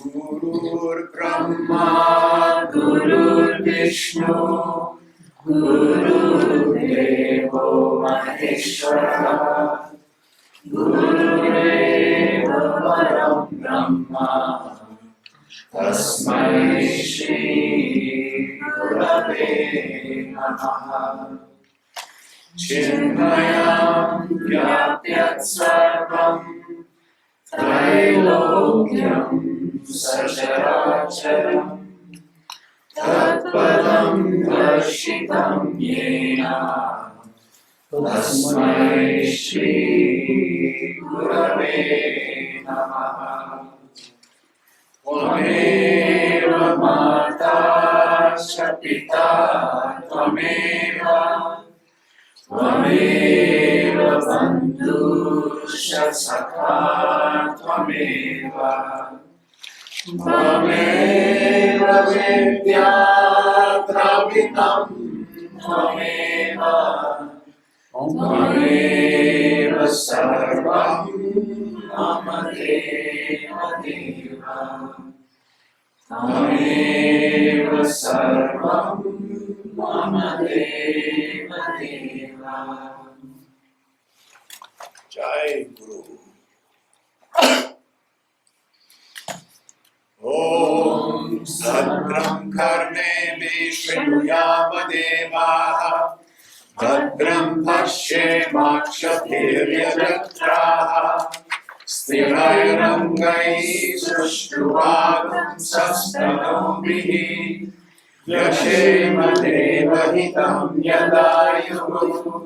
Gurur Brahma, Gurur Vishnu, Guru Devo Maheshwara, Gurudeva Param Brahma, Tasmai Shri Gurave Namaha. Chinmayam Vyapyat Sarvam Trailokyam Sacharacharam Tatpadam Darshitam Yena Tasmai Shri Gurave Namaha. Tvameva Mata cha Pita Tvameva Tvameva Bandhuscha Sakha Tvameva Tvameva Vidya Dravidam Tvameva Tvameva Sarvam Mama Deva Deva Tvameva Sarvam Mama Deva Deva. Jai Guru. Om Sadram Karne Vishnuyamadeva Bhadram Pashe Makshatiryajatraha Sthirairangai Sushtuvagam Sastanomihi Yashema Devahitam Yadayuhu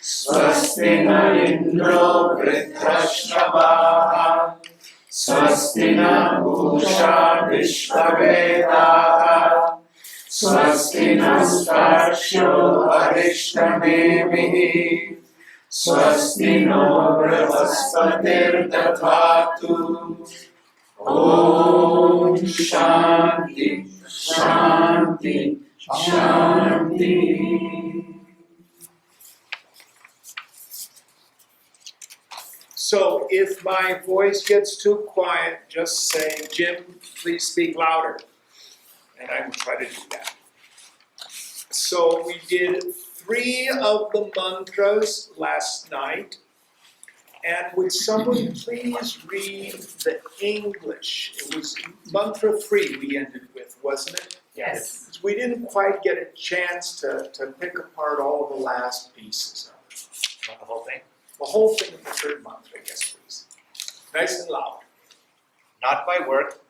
Swasti na Indro Vrithashrabaha Swasti na Usha Vishvavedaha Swasti nastarsho arishtavemihi Swasti no brahaspatir dadhatu Om Shanti Shanti Shanti. So if my voice gets too quiet, just say, Jim, please speak louder. And I will try to do that. So we did 3 of the mantras last night. And would someone please read the English? It was mantra 3 we ended with, wasn't it? Yes. We didn't quite get a chance to pick apart all the last pieces of it. Not the whole thing? The whole thing of the 3rd mantra, yes please. Nice and loud. Not by work,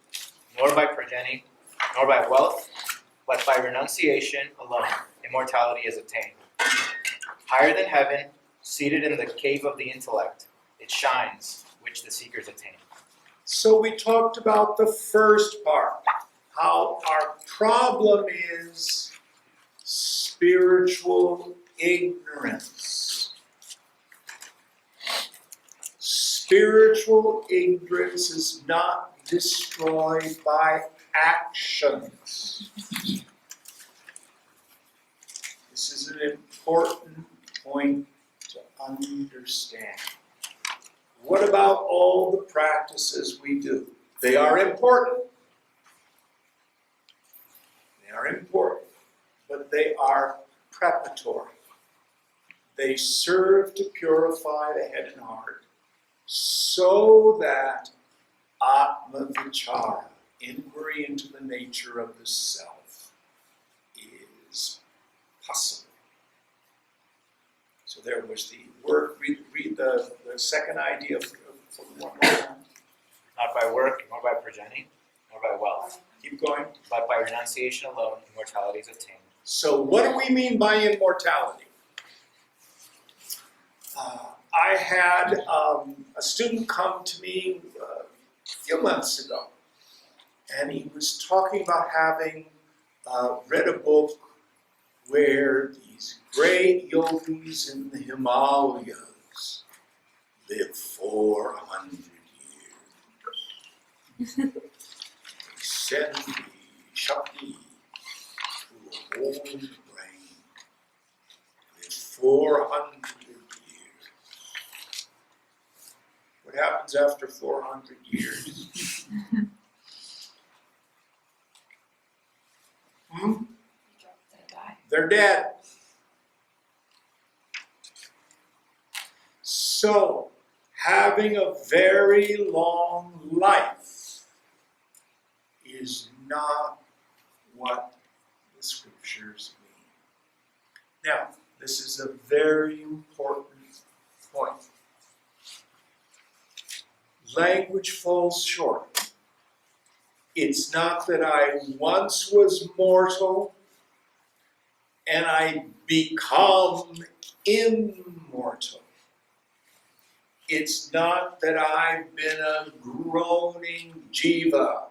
nor by progeny, nor by wealth, but by renunciation alone, immortality is attained. Higher than heaven, seated in the cave of the intellect, it shines, which the seekers attain. So we talked about the first part, how our problem is spiritual ignorance. Spiritual ignorance is not destroyed by actions. This is an important point to understand. What about all the practices we do? They are important. They are important, but they are preparatory. They serve to purify the head and heart so that Atma Vichara, inquiry into the nature of the self, is possible. So there was the word, read the second idea for one more time. Not by work, nor by progeny, nor by wealth, Keep going. but by renunciation alone, immortality is attained. So what do we mean by immortality? I had a student come to me a few months ago, and he was talking about having read a book where these great yogis in the Himalayas live 400 years. They send the Shakti to a whole brain. Live 400 years. What happens after 400 years? They're dead. So, having a very long life is not what the scriptures mean. Now, this is a very important point. Language falls short. It's not that I once was mortal and I become immortal. It's not that I've been a groaning jiva,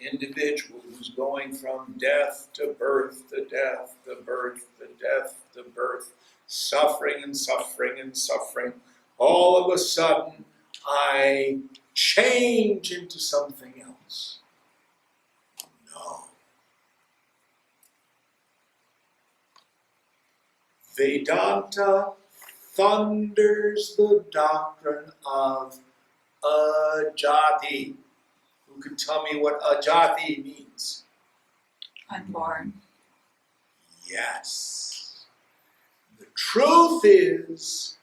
individual who's going from death to birth to death to birth to death to birth, suffering and suffering and suffering. All of a sudden, I change into something else. No. Vedanta thunders the doctrine of ajati. Who can tell me what ajati means? Unborn. Yes. The truth is,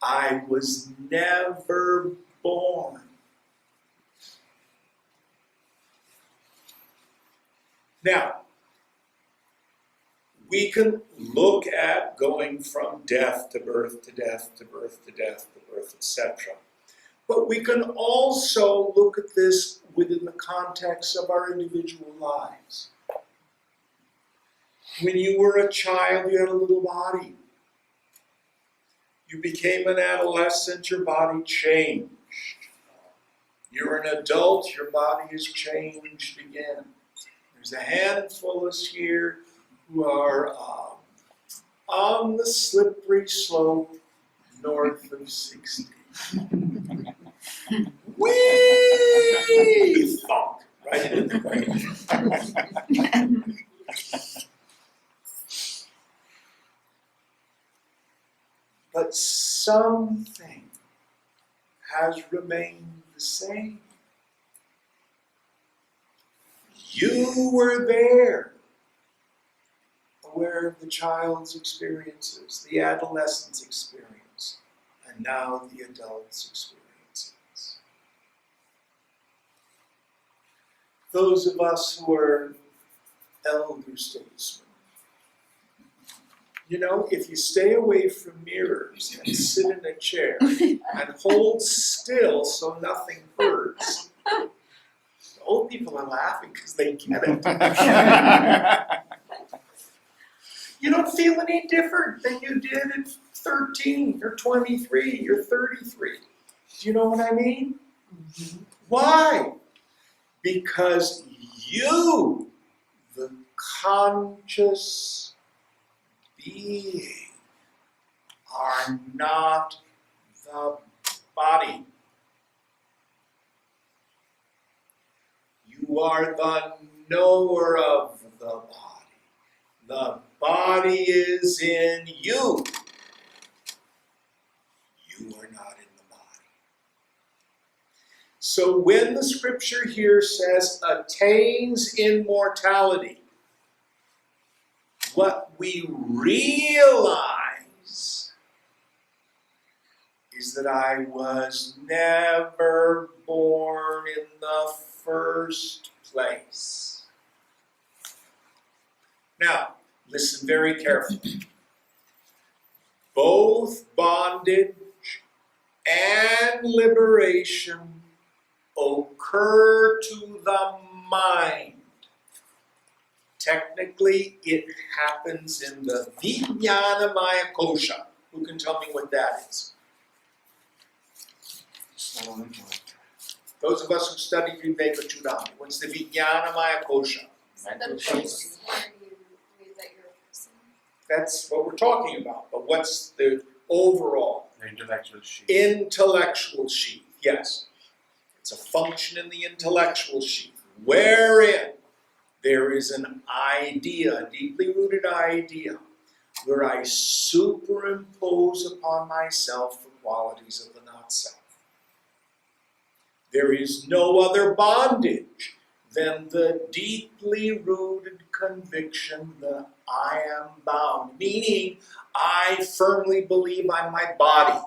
I was never born. Now, we can look at going from death to birth to death to birth to death to birth, etc. But we can also look at this within the context of our individual lives. When you were a child, you had a little body. You became an adolescent, your body changed. You're an adult, your body has changed again. There's a handful of us here who are on the slippery slope north of 60. Whee! Thunk, right into the brain. But something has remained the same. You were there, aware of the child's experiences, the adolescent's experience, and now the adult's experiences. Those of us who are elder statesmen, you know, if you stay away from mirrors and sit in a chair and hold still so nothing hurts, the old people are laughing because they get it. You don't feel any different than you did at 13 or 23 or 33. Do you know what I mean? Mm-hmm. Why? Because you, the conscious being, are not the body. You are the knower of the body. The body is in you. You are not in the body. So when the scripture here says attains immortality, what we realize is that I was never born in the first place. Now, listen very carefully. Both bondage and liberation occur to the mind. Technically, it happens in the Vijnanamaya kosha. Who can tell me what that is? Those of us who study Viveka Chudamani, what's the Vijnanamaya Kosha? The place where you read that you're a person. That's what we're talking about, but what's the overall? The intellectual sheet. Intellectual sheath, yes. It's a function in the intellectual sheath, wherein there is an idea, a deeply rooted idea, where I superimpose upon myself the qualities of the not-self. There is no other bondage than the deeply rooted conviction that I am bound, meaning I firmly believe I'm my body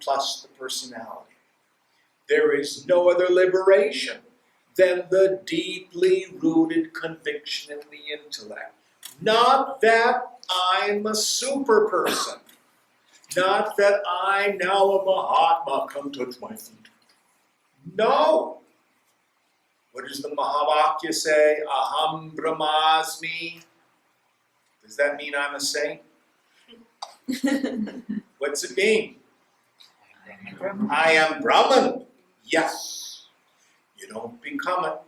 plus the personality. There is no other liberation than the deeply rooted conviction in the intellect. Not that I'm a super person. Not that I now am a Mahatma, come touch my feet. No. What does the Mahavakya say? Aham Brahmasmi. Does that mean I'm a saint? What's it mean? I am Brahman. Yes. You don't become it.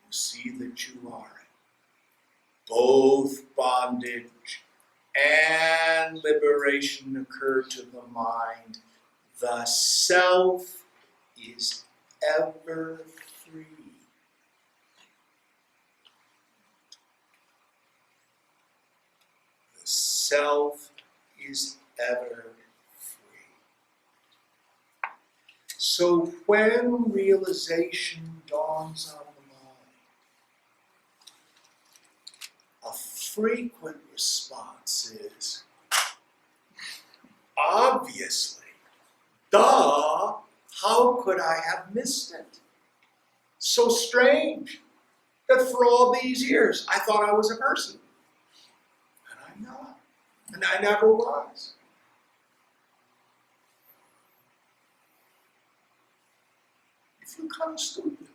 You see that you are it. Both bondage and liberation occur to the mind. The self is ever free. The self is ever free. So when realization dawns on the mind, a frequent response is, obviously, duh, how could I have missed it? So strange that for all these years I thought I was a person. And I'm not. And I never was. You feel kind of stupid.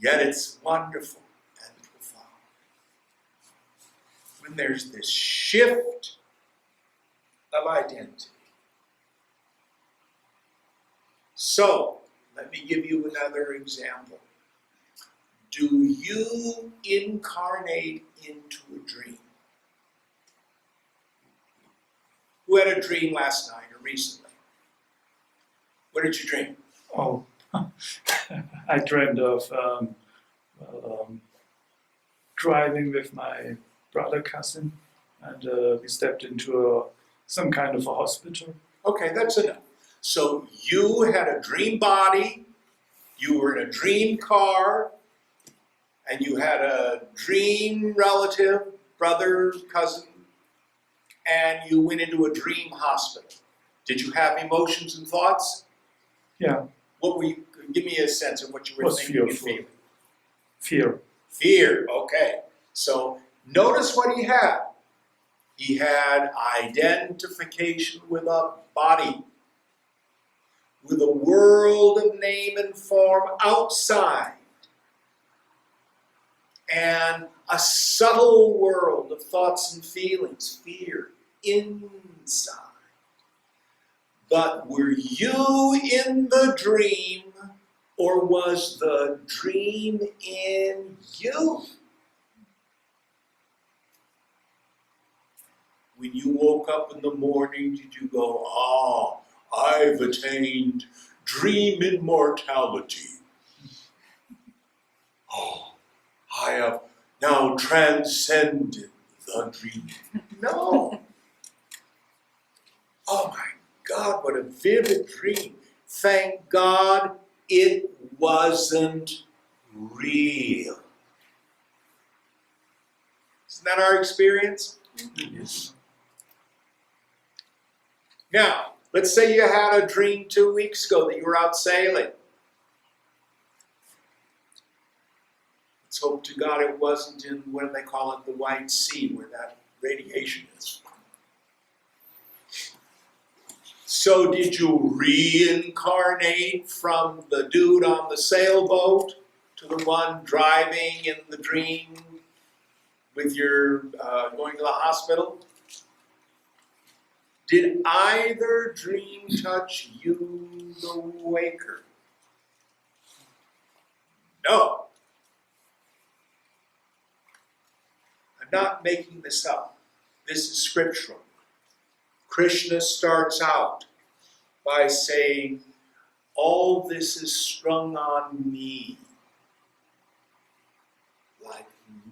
Yet it's wonderful and profound. When there's this shift of identity. So, let me give you another example. Do you incarnate into a dream? Who had a dream last night or recently? What did you dream? Oh, I dreamed of driving with my brother cousin, and we stepped into some kind of a hospital. Okay, that's enough. So you had a dream body, you were in a dream car, and you had a dream relative, brother, cousin, and you went into a dream hospital. Did you have emotions and thoughts? Yeah. What were you, give me a sense of what you were Was thinking and fearful. feeling. Fear. Fear, okay. So notice what he had. He had identification with a body, with a world of name and form outside, and a subtle world of thoughts and feelings, fear, inside. But were you in the dream, or was the dream in you? When you woke up in the morning, did you go, ah, I've attained dream immortality. Oh, I have now transcended the dream. No. Oh my God, what a vivid dream. Thank God it wasn't real. Isn't that our experience? Yes. Now, let's say you had a dream 2 weeks ago that you were out sailing. Let's hope to God it wasn't in, what do they call it, the White Sea, where that radiation is. So did you reincarnate from the dude on the sailboat to the one driving in the dream with your going to the hospital? Did either dream touch you, the waker? No. I'm not making this up. This is scriptural. Krishna starts out by saying, all this is strung on me like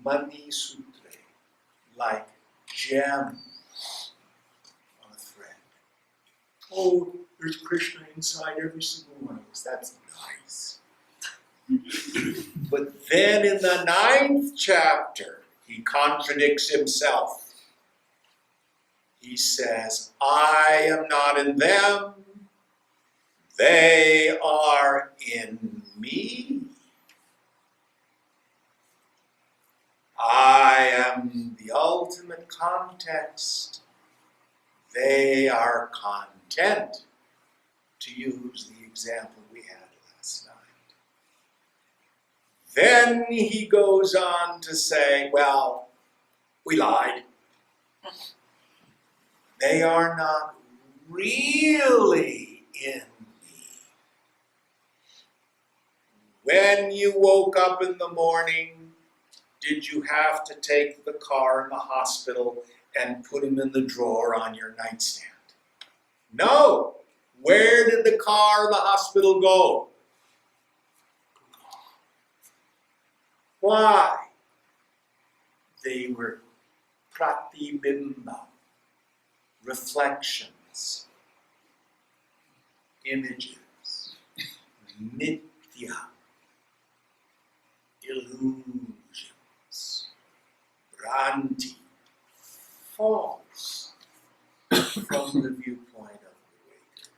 Mani Sutre, like gems on a thread. Oh, there's Krishna inside every single one of us. That's nice. But then in the 9th chapter, he contradicts himself. He says, I am not in them, they are in me. I am the ultimate context. They are content, to use the example we had last night. Then he goes on to say, well, we lied. They are not really in me. When you woke up in the morning, did you have to take the car in the hospital and put him in the drawer on your nightstand? No. Where did the car in the hospital go? Why? They were pratibimba, reflections, images, nitya, illusions, bhranti, false from the viewpoint of the waker,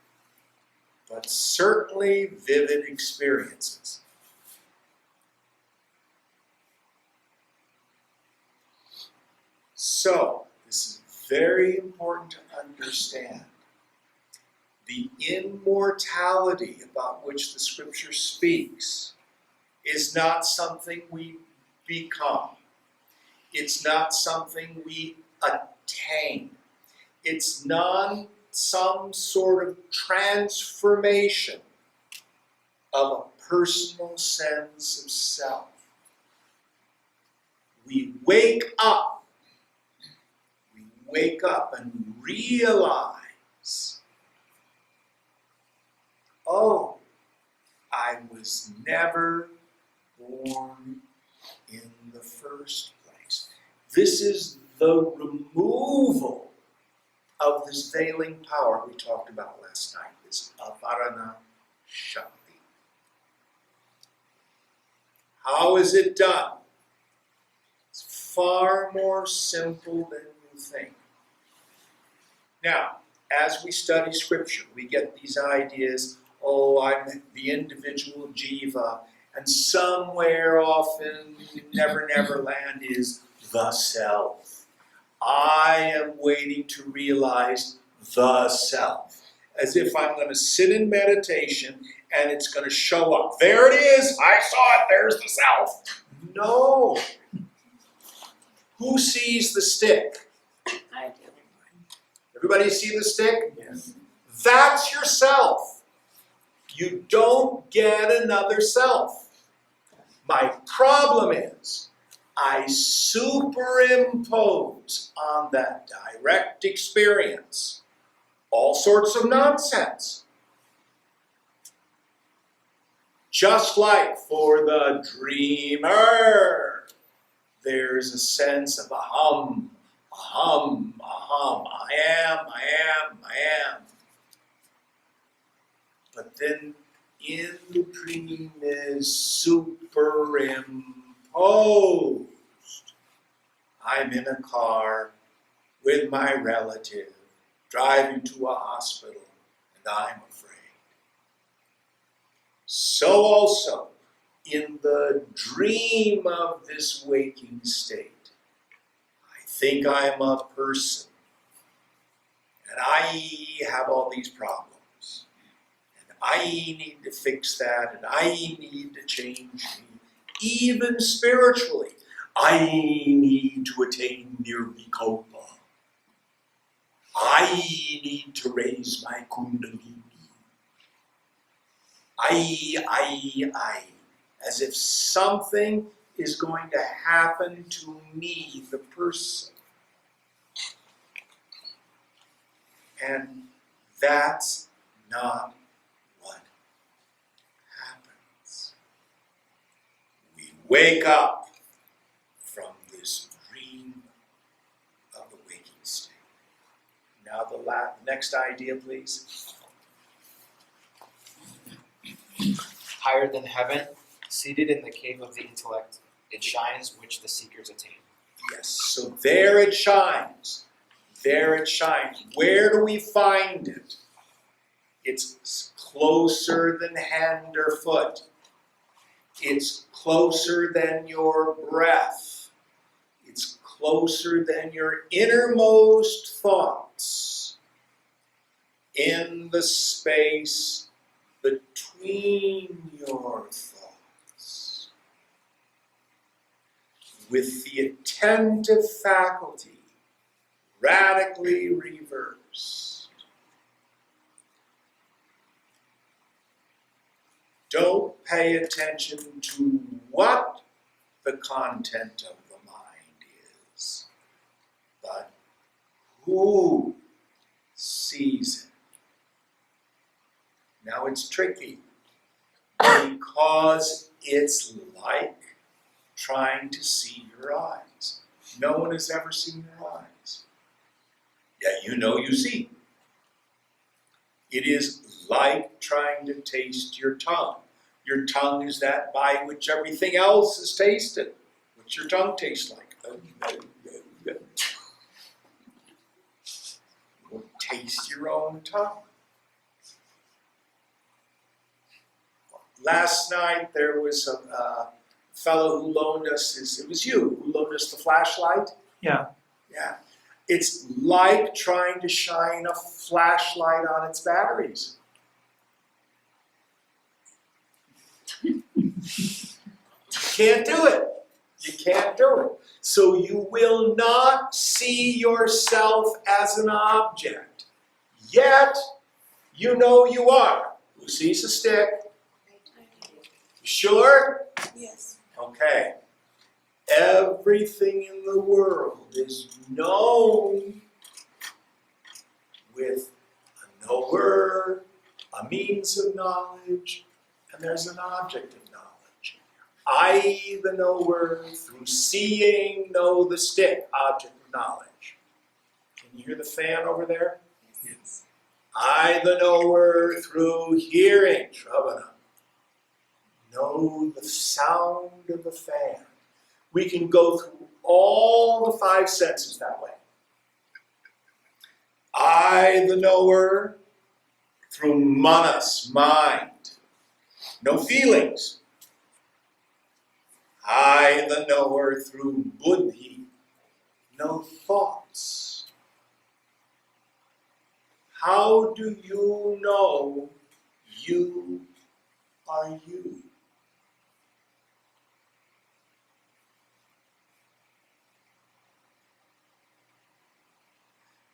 but certainly vivid experiences. So, this is very important to understand. The immortality about which the scripture speaks is not something we become. It's not something we attain. It's not some sort of transformation of a personal sense of self. We wake up and realize, oh, I was never born in the first place. This is the removal of this veiling power we talked about last night, this avarana shakti. How is it done? It's far more simple than you think. Now, as we study scripture, we get these ideas, oh, I'm the individual jiva, and somewhere off in Never Never Land is the self. I am waiting to realize the self. As if I'm going to sit in meditation and it's going to show up. There it is, I saw it, there's the self. No. Who sees the stick? I do. Everybody see the stick? Yes. That's yourself. You don't get another self. My problem is, I superimpose on that direct experience all sorts of nonsense. Just like for the dreamer, there's a sense of aham, aham, aham, I am. But then in the dream is superimposed. I'm in a car with my relative, driving to a hospital, and I'm afraid. So also, in the dream of this waking state, I think I'm a person, and I have all these problems. I need to fix that, and I need to change me. Even spiritually, I need to attain nirvikalpa. I need to raise my kundalini. I. As if something is going to happen to me, the person. And that's not what happens. We wake up from this dream of the waking state. Now the next idea, please. Higher than heaven, seated in the cave of the intellect, it shines which the seekers attain. Yes, so there it shines. There it shines. Where do we find it? It's closer than hand or foot. It's closer than your breath. It's closer than your innermost thoughts. In the space between your thoughts. With the attentive faculty radically reversed. Don't pay attention to what the content of the mind is, but who sees it. Now it's tricky because it's like trying to see your eyes. No one has ever seen your eyes. Yet you know you see. It is like trying to taste your tongue. Your tongue is that by which everything else is tasted. What's your tongue taste like? You taste your own tongue. Last night there was a fellow who loaned us it was you who loaned us the flashlight? Yeah. Yeah. It's like trying to shine a flashlight on its batteries. You can't do it. You can't do it. So you will not see yourself as an object. Yet, you know you are. Who sees a stick? Sure? Yes. Okay. Everything in the world is known with a knower, a means of knowledge, and there's an object of knowledge. I, the knower, through seeing, know the stick, object of knowledge. Can you hear the fan over there? Yes. I, the knower, through hearing, Shravana, know the sound of the fan. We can go through all the five senses that way. I, the knower, through manas, mind, no feelings. I, the knower, through buddhi, no thoughts. How do you know you are you?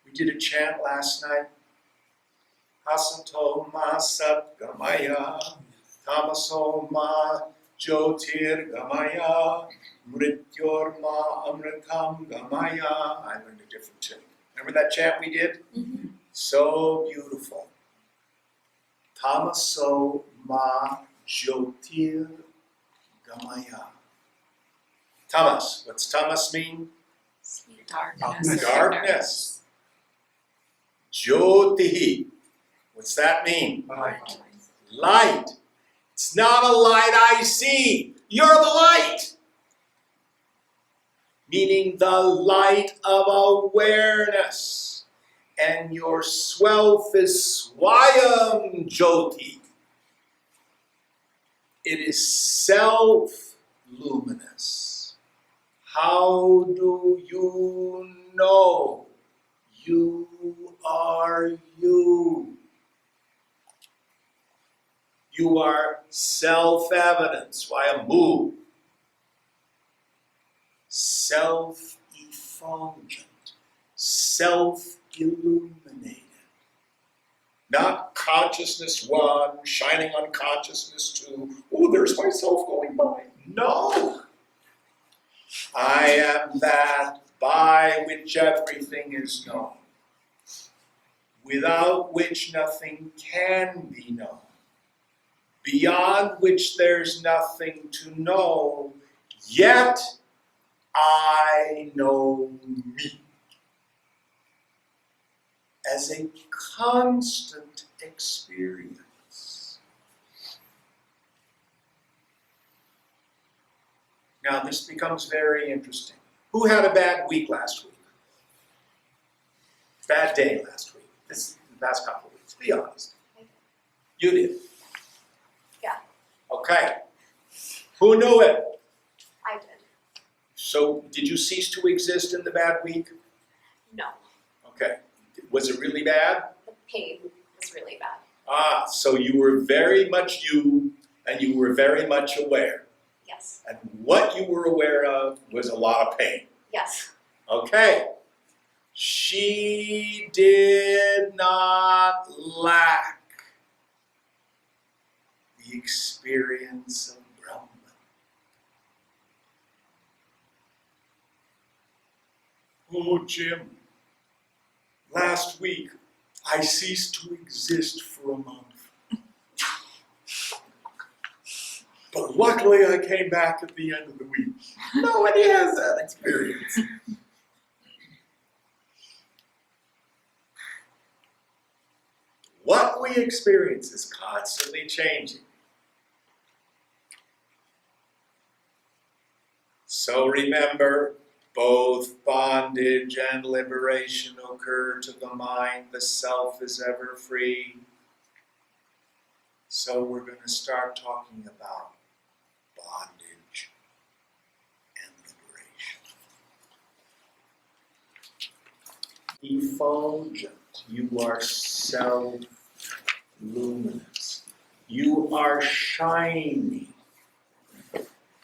We did a chant last night. Asato ma sat gamaya, tamaso ma jyotir gamaya, mrityor ma amritam gamaya. I learned a different tune. Remember that chant we did? Mm-hmm. So beautiful. Tamaso ma jyotir gamaya. Tamas. What's tamas mean? Darkness. Darkness. Jyotihi. What's that mean? Light. Light. It's not a light I see. You're the light. Meaning the light of awareness. And your self is Swayam Jyoti. It is self-luminous. How do you know you are you? You are self-evident, Swayambhu. Self-effulgent, self illuminated. Not consciousness 1 shining on consciousness 2. Oh, there's myself going by. No. I am that by which everything is known, without which nothing can be known, beyond which there's nothing to know, yet I know me as a constant experience. Now this becomes very interesting. Who had a bad week last week? Bad day last week? This past couple of weeks, be honest. You did? Yeah. Okay. Who knew it? I did. So did you cease to exist in the bad week? No. Okay. Was it really bad? The pain was really bad. Ah, so you were very much you, and you were very much aware. Yes. And what you were aware of was a lot of pain. Yes. Okay. She did not lack the experience of Brahman. Oh, Jim, last week I ceased to exist for a month. But luckily I came back at the end of the week. Nobody has that experience. What we experience is constantly changing. So remember, both bondage and liberation occur to the mind. The self is ever free. So we're going to start talking about bondage and liberation. Effulgent. You are self-luminous. You are shining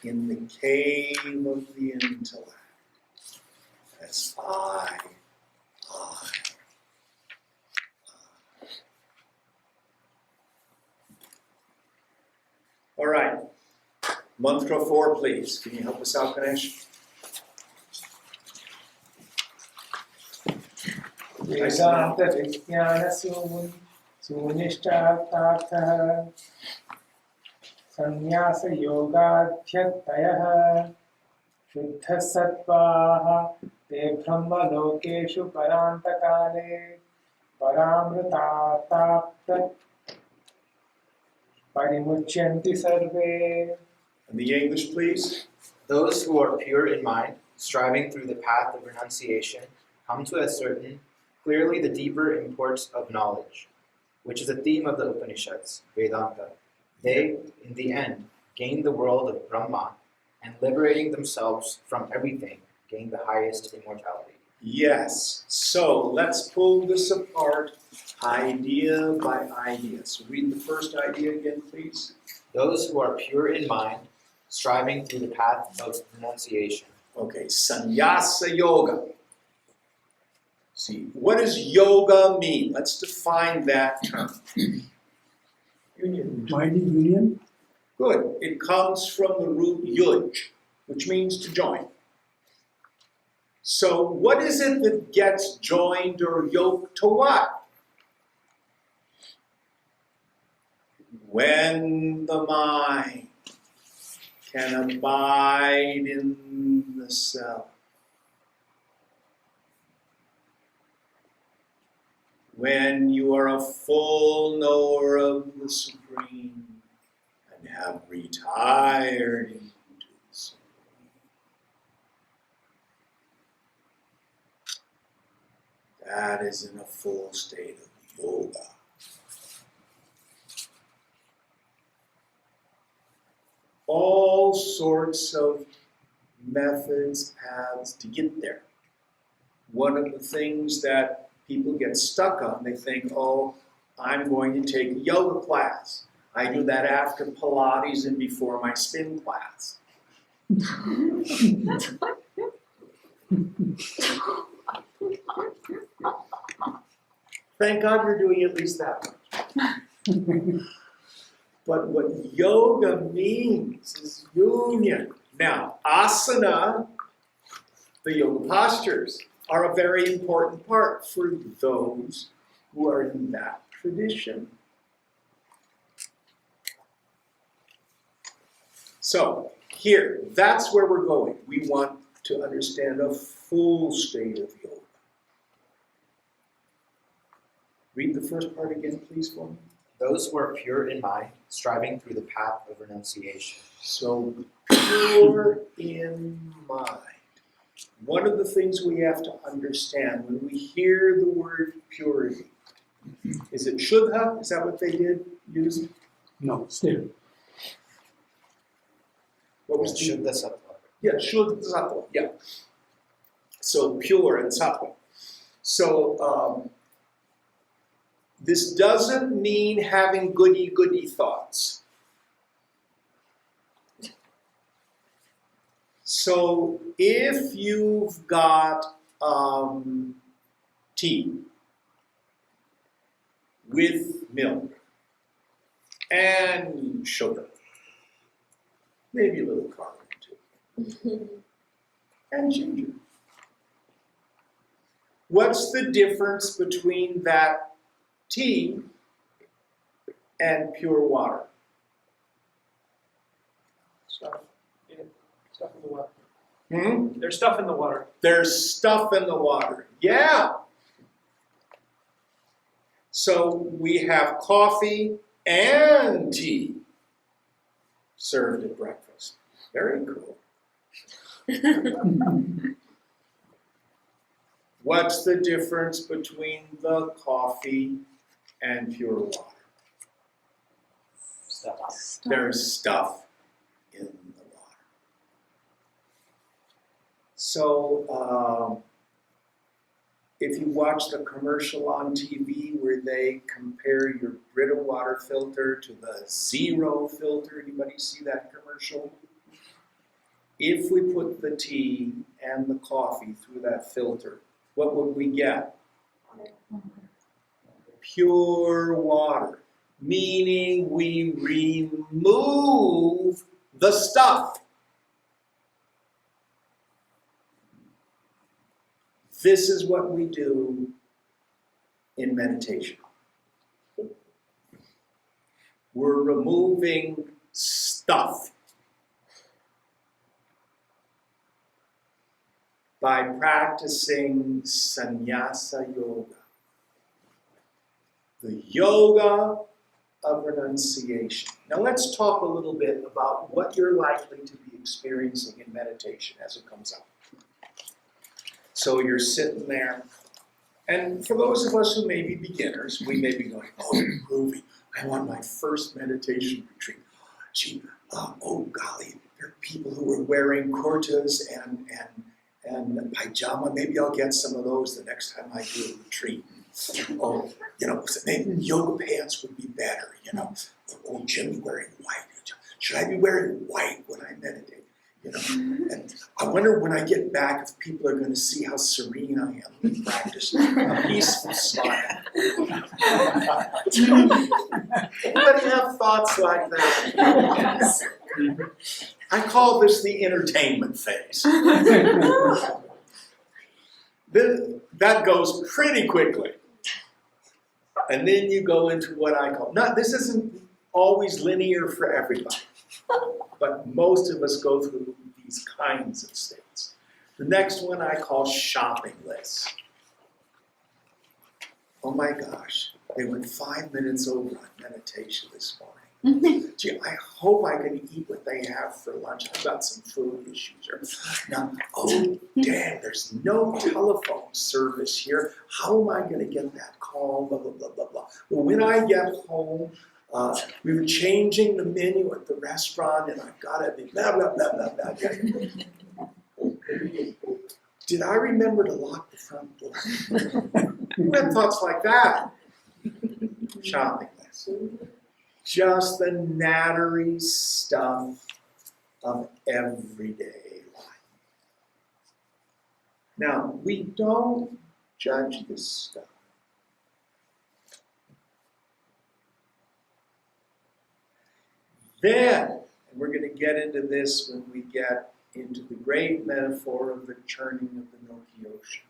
in the cave of the intellect as I. All right. Mantra 4, please. Can you help us out, Ganesh? वेदांत विज्ञान सुनिष्ठार्थः संन्यास योगाध्यतयः शुद्ध सत्त्वाः ते ब्रह्मलोकेषु परान्तकाले परामृताप्त परिमुच्यन्ति सर्वे. And the English, please. Those who are pure in mind, striving through the path of renunciation, come to ascertain clearly the deeper imports of knowledge, which is a theme of the Upanishads, Vedanta. They, in the end, gain the world of Brahma, and liberating themselves from everything, gain the highest immortality. Yes. So let's pull this apart idea by idea. So read the first idea again, please. Those who are pure in mind, striving through the path of renunciation. Okay, sannyasa yoga. See, what does yoga mean? Let's define that term. Union. Joining union? Good. It comes from the root yuj, which means to join. So what is it that gets joined or yoked to what? When the mind can abide in the self. When you are a full knower of the Supreme and have retired into the Supreme. That is in a full state of yoga. All sorts of methods, paths to get there. One of the things that people get stuck on, they think, oh, I'm going to take a yoga class. I do that after Pilates and before my spin class. Thank God you're doing at least that much. But what yoga means is union. Now, asana, the yoga postures, are a very important part for those who are in that tradition. So, here, that's where we're going. We want to understand a full state of yoga. Read the first part again, please, for me. Those who are pure in mind, striving through the path of renunciation. So, pure in mind. One of the things we have to understand when we hear the word purity, is it Shuddha? Is that what they did use? No, still. What was the Shuddha Sattva. Yeah, Shuddha Sattva, yeah. So pure and Sattva. So this doesn't mean having goody-goody thoughts. So if you've got tea with milk and sugar, maybe a little carbon too, and ginger. What's the difference between that tea and pure water? Stuff in it. Stuff in the water. Hmm? There's stuff in the water. There's stuff in the water. Yeah. So we have coffee and tea served at breakfast. Very cool. What's the difference between the coffee and pure water? Stuff. There's stuff in the water. So if you watch the commercial on TV where they compare your Brita water filter to the Zero filter, anybody see that commercial? If we put the tea and the coffee through that filter, what would we get? Pure water, meaning we remove the stuff. This is what we do in meditation. We're removing stuff by practicing sannyasa yoga, the yoga of renunciation. Now let's talk a little bit about what you're likely to be experiencing in meditation as it comes up. So you're sitting there, and for those of us who may be beginners, we may be going, oh, groovy, I want my first meditation retreat. Gee, oh golly, there are people who are wearing kurtas and pajama. Maybe I'll get some of those the next time I do a retreat. Oh, maybe yoga pants would be better, Oh, Jim's wearing white. Should I be wearing white when I meditate? And I wonder when I get back if people are going to see how serene I am in practice. A peaceful smile. Anybody have thoughts like that? I call this the entertainment phase. That goes pretty quickly. And then you go into what I call, this isn't always linear for everybody, but most of us go through these kinds of states. The next one I call shopping lists. Oh my gosh, they went 5 minutes over on meditation this morning. Gee, I hope I can eat what they have for lunch. I've got some food issues. Oh, damn, there's no telephone service here. How am I going to get that call? Blah, blah, blah, blah, blah. But when I get home, we were changing the menu at the restaurant, and I've got to be blah, blah, blah, blah, blah. Did I remember to lock the front door? Who had thoughts like that? Shopping list. Just the nattery stuff of everyday life. Now, we don't judge this stuff. Then, and we're going to get into this when we get into the great metaphor of the churning of the milky ocean.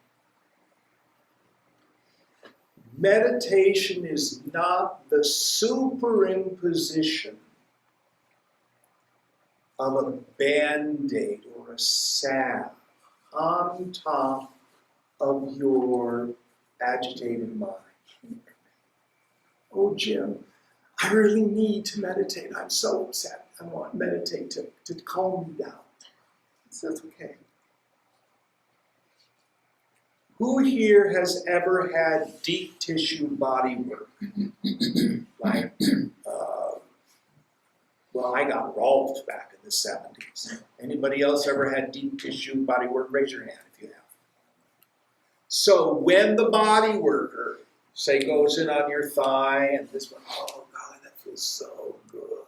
Meditation is not the superimposition of a band-aid or a salve on top of your agitated mind. Oh, Jim, I really need to meditate. I'm so upset. I want to meditate to calm me down. That's okay. Who here has ever had deep tissue body work? Like, well, I got Rolf back in the 70s. Anybody else ever had deep tissue body work? Raise your hand if you have. So when the body worker, say, goes in on your thigh, and this one, oh God, that feels so good.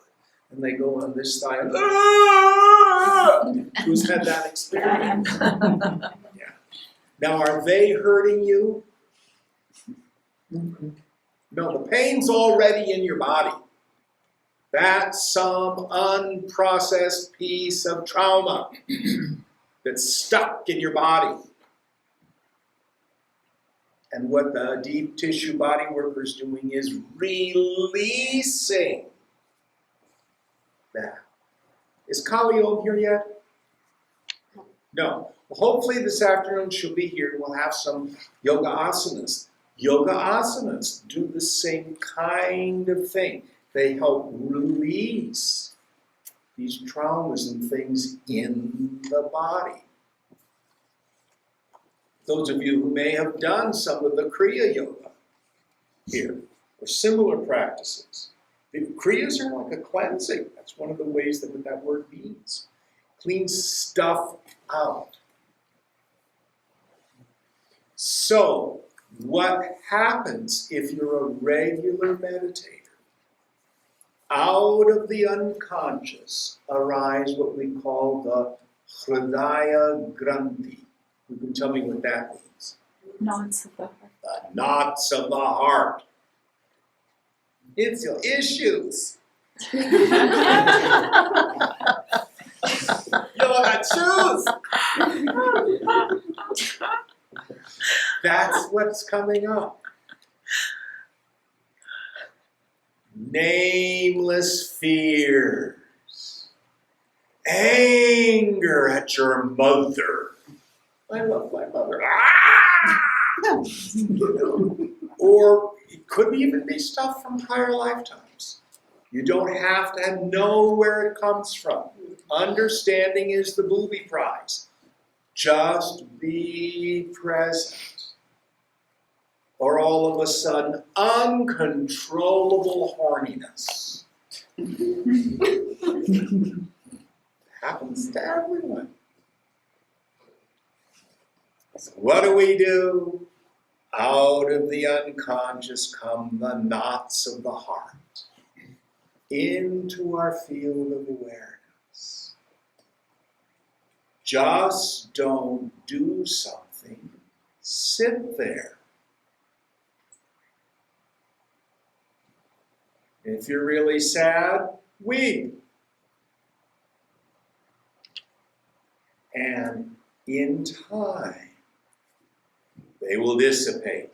And they go on this thigh, and, ah! Who's had that experience? Yeah. Now, are they hurting you? No, the pain's already in your body. That's some unprocessed piece of trauma that's stuck in your body. And what the deep tissue body worker is doing is releasing that. Is Kali Om here yet? No. Well, hopefully this afternoon she'll be here. We'll have some yoga asanas. Yoga asanas do the same kind of thing. They help release these traumas and things in the body. Those of you who may have done some of the Kriya Yoga here, or similar practices. The Kriyas are like a cleansing. That's one of the ways that what that word means. Clean stuff out. So, what happens if you're a regular meditator? Out of the unconscious arise what we call the Hridaya Granthi. You can tell me what that means. Knots of the heart. The knots of the heart. It's your issues. You're the shoes. That's what's coming up. Nameless fears. Anger at your mother. I love my mother. Ah! Or it could even be stuff from prior lifetimes. You don't have to know where it comes from. Understanding is the booby prize. Just be present. Or all of a sudden, uncontrollable horniness. Happens to everyone. So what do? Out of the unconscious come the knots of the heart into our field of awareness. Just don't do something. Sit there. If you're really sad, weep. And in time, they will dissipate.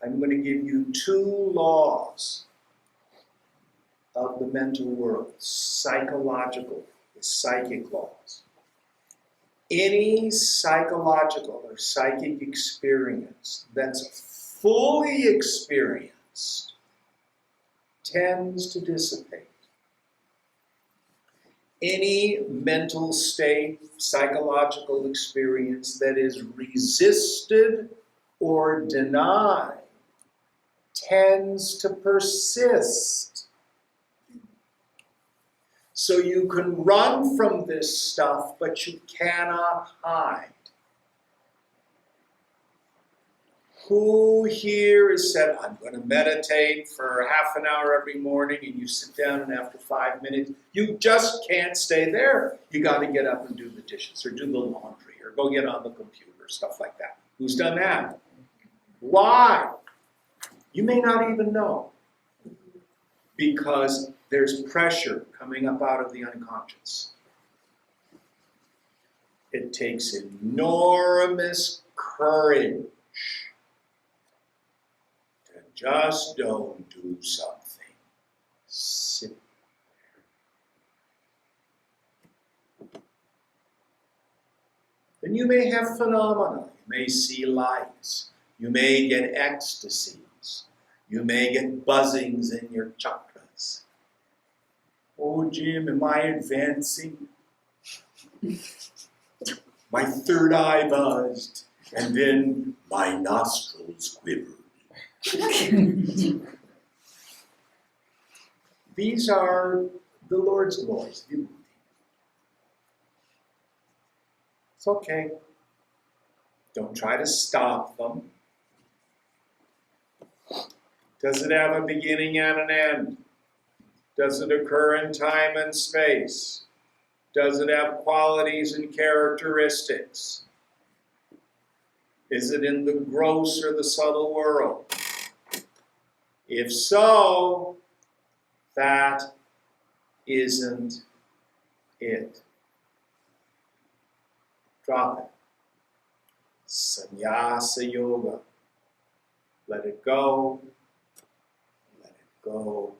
I'm going to give you two laws of the mental world, psychological, the psychic laws. Any psychological or psychic experience that's fully experienced tends to dissipate. Any mental state, psychological experience that is resisted or denied tends to persist. So you can run from this stuff, but you cannot hide. Who here has said, I'm going to meditate for half an hour every morning, and you sit down and after 5 minutes, you just can't stay there. You got to get up and do the dishes or do the laundry or go get on the computer, stuff like that. Who's done that? Why? You may not even know. because there's pressure coming up out of the unconscious. It takes enormous courage to just don't do something. Sit. Then you may have phenomena. You may see lights. You may get ecstasies. You may get buzzings in your chakras. Oh, Jim, am I advancing? My third eye buzzed, and then my nostrils quivered. These are the Lord's glories. It's okay. Don't try to stop them. Does it have a beginning and an end? Does it occur in time and space? Does it have qualities and characteristics? Is it in the gross or the subtle world? If so, that isn't it. Drop it. Sannyasa yoga. Let it go. Let it go.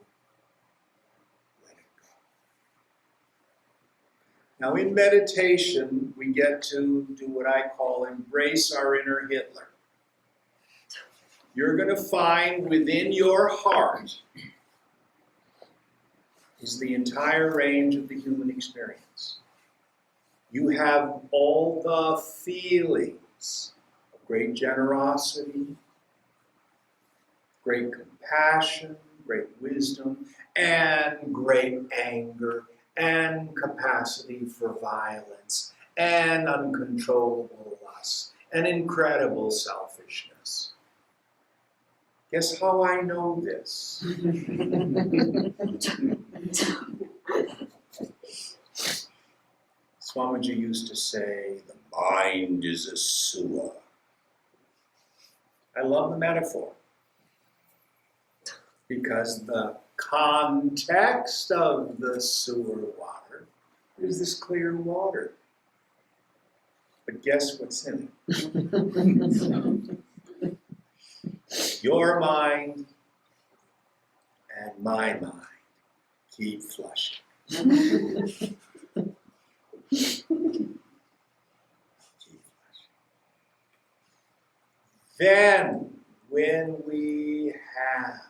Let it go. Now in meditation, we get to do what I call embrace our inner Hitler. You're going to find within your heart is the entire range of the human experience. You have all the feelings of great generosity, great compassion, great wisdom, and great anger, and capacity for violence, and uncontrollable lust, and incredible selfishness. Guess how I know this? Swamiji used to say, the mind is a sewer. I love the metaphor because the context of the sewer water is this clear water. But guess what's in it? Your mind and my mind keep flushing. Then, when we have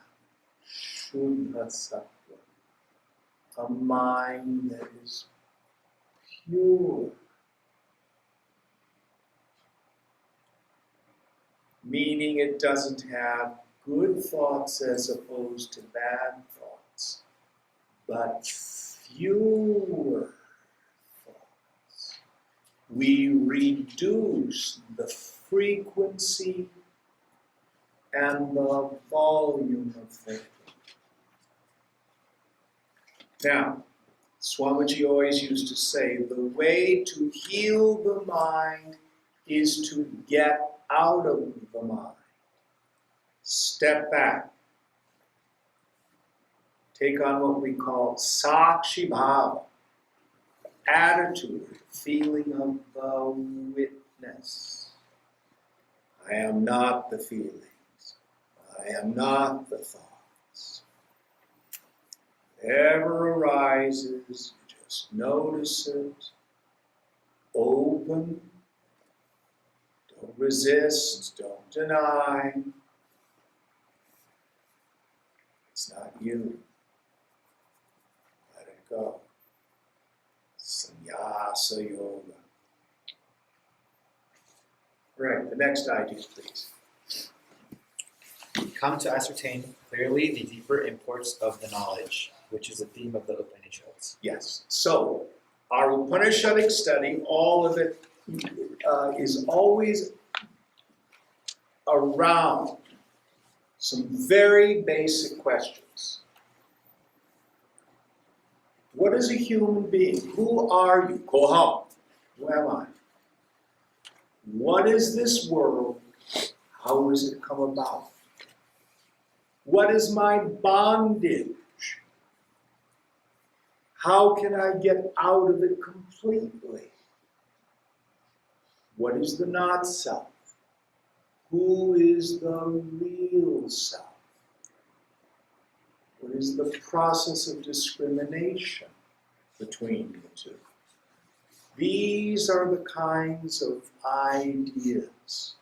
Shuddha Sattva, a mind that is pure, meaning it doesn't have good thoughts as opposed to bad thoughts, but fewer thoughts. We reduce the frequency and the volume of thinking. Now, Swamiji always used to say, the way to heal the mind is to get out of the mind. Step back. Take on what we call Sakshi Bhava, attitude, feeling of the witness. I am not the feelings. I am not the thoughts. Whatever arises, just notice it. Open. Don't resist. Don't deny. It's not you. Let it go. Sannyasa yoga. Right, the next idea, please. Come to ascertain clearly the deeper imports of the knowledge, which is the theme of the Upanishads. Yes. So, our Upanishadic study, all of it is always around some very basic questions. What is a human being? Who are you? Koham. Who am I? What is this world? How does it come about? What is my bondage? How can I get out of it completely? What is the not self? Who is the real self? What is the process of discrimination between the two? These are the kinds of ideas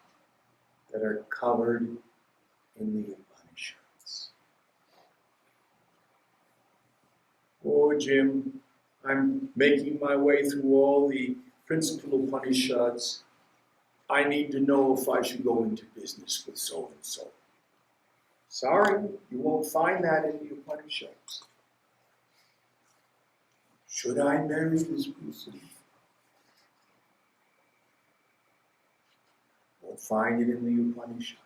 that are covered in the Upanishads. Oh, Jim, I'm making my way through all the principal Upanishads. I need to know if I should go into business with so-and-so. Sorry, you won't find that in the Upanishads. Should I marry this person? Won't find it in the Upanishads.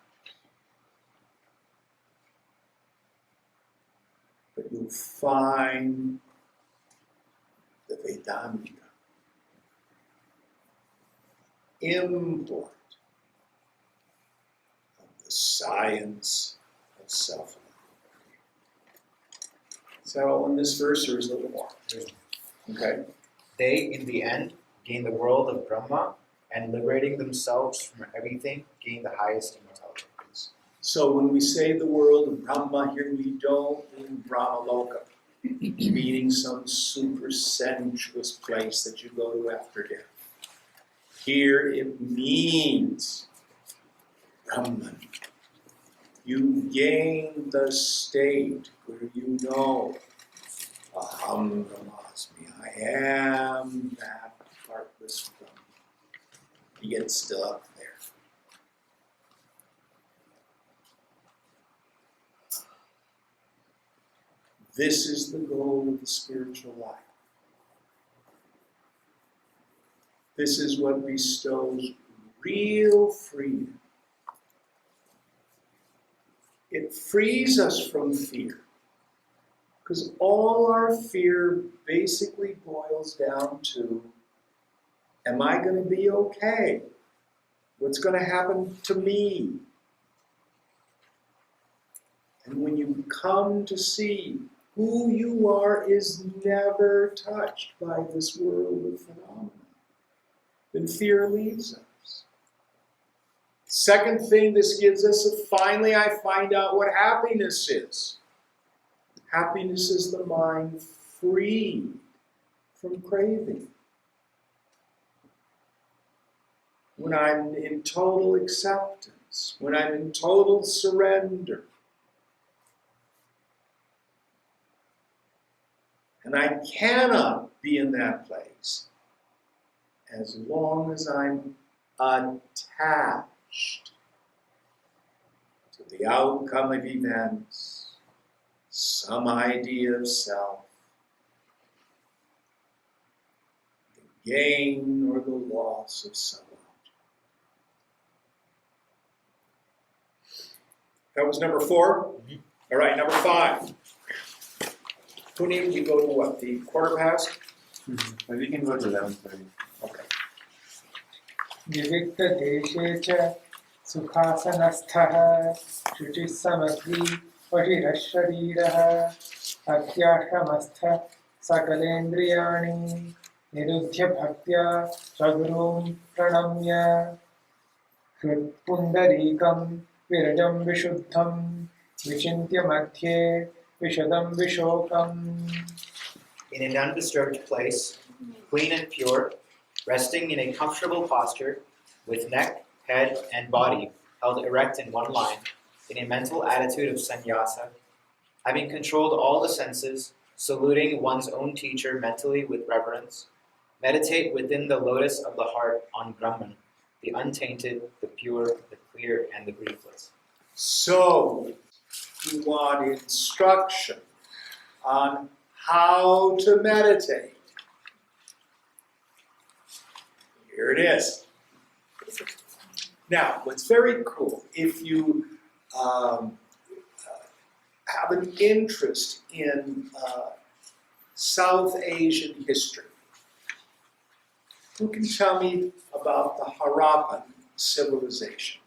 But you'll find the Vedanta import of the science of self-knowledge. Is that all in this verse, or is there a little more? Okay. They, in the end, gain the world of Brahma, and liberating themselves from everything, gain the highest immortality. So when we say the world of Brahma here, we don't mean Brahmaloka, meaning some super sensuous place that you go to after death. Here it means Brahman. You gain the state where you know, Aham Brahmasmi, I am that heartless Brahman. You get still up there. This is the goal of the spiritual life. This is what bestows real freedom. It frees us from fear. Because all our fear basically boils down to, am I going to be okay? What's going to happen to me? And when you come to see who you are is never touched by this world of phenomena, then fear leaves us. Second thing this gives us, finally I find out what happiness is. Happiness is the mind freed from craving. When I'm in total acceptance, when I'm in total surrender, and I cannot be in that place as long as I'm attached to the outcome of events, some idea of self, the gain or the loss of some object. That was number 4? Mm-hmm. All right, number 5. Puneet, we go to what, the quarter past? Mm-hmm. We can go to 11:30. Okay. विविक्तदेशे च सुखासनस्थः शुचिः समग्री वशिरशरीरः अत्याश्रमस्थः सकलेन्द्रियाणि निरुध्य भक्त्या स्वगुरुं प्रणम्य हृत्पुण्डरीकं विरजं विशुद्धं विचिन्त्य मध्ये विशदं विशोकम्. In an undisturbed place, clean and pure, resting in a comfortable posture, with neck, head, and body held erect in one line, in a mental attitude of sannyasa, having controlled all the senses, saluting one's own teacher mentally with reverence, meditate within the lotus of the heart on Brahman, the untainted, the pure, the clear, and the briefless. So, you want instruction on how to meditate. Here it is. Now, what's very cool, if you have an interest in South Asian history, who can tell me about the Harappan civilization?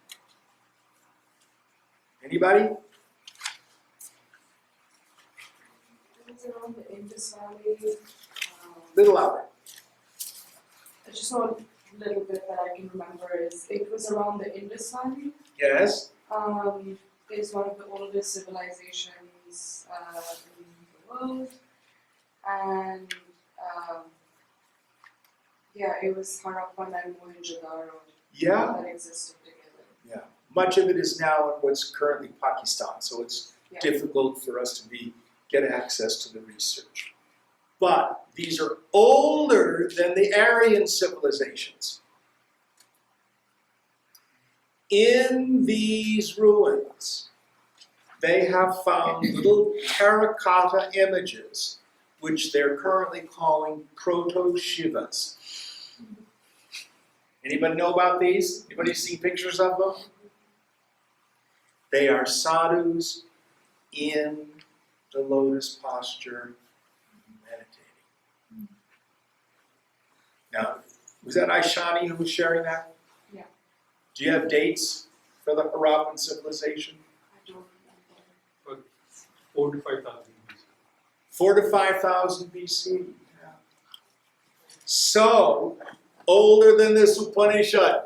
was around the Indus Valley. Little louder. I just know a little bit that I can remember is it was around the Indus Valley. Yes? It's one of the oldest civilizations in the world, and yeah, it was Harappan and Mohenjo-daro Yeah? that existed together. Yeah. Much of it is now in what's currently Pakistan, so it's Yeah. difficult for us to get access to the research. But these are older than the Aryan civilizations. In these ruins, they have found little terracotta images, which they're currently calling proto-Shivas. Anybody know about these? Anybody see pictures of them? They are sadhus in the lotus posture, meditating. Now, was that Aishani who was sharing that? Yeah. Do you have dates for the Harappan civilization? I don't remember. 4 to 5,000 BC. 4 to 5,000 BC. Yeah. So, older than this Upanishad.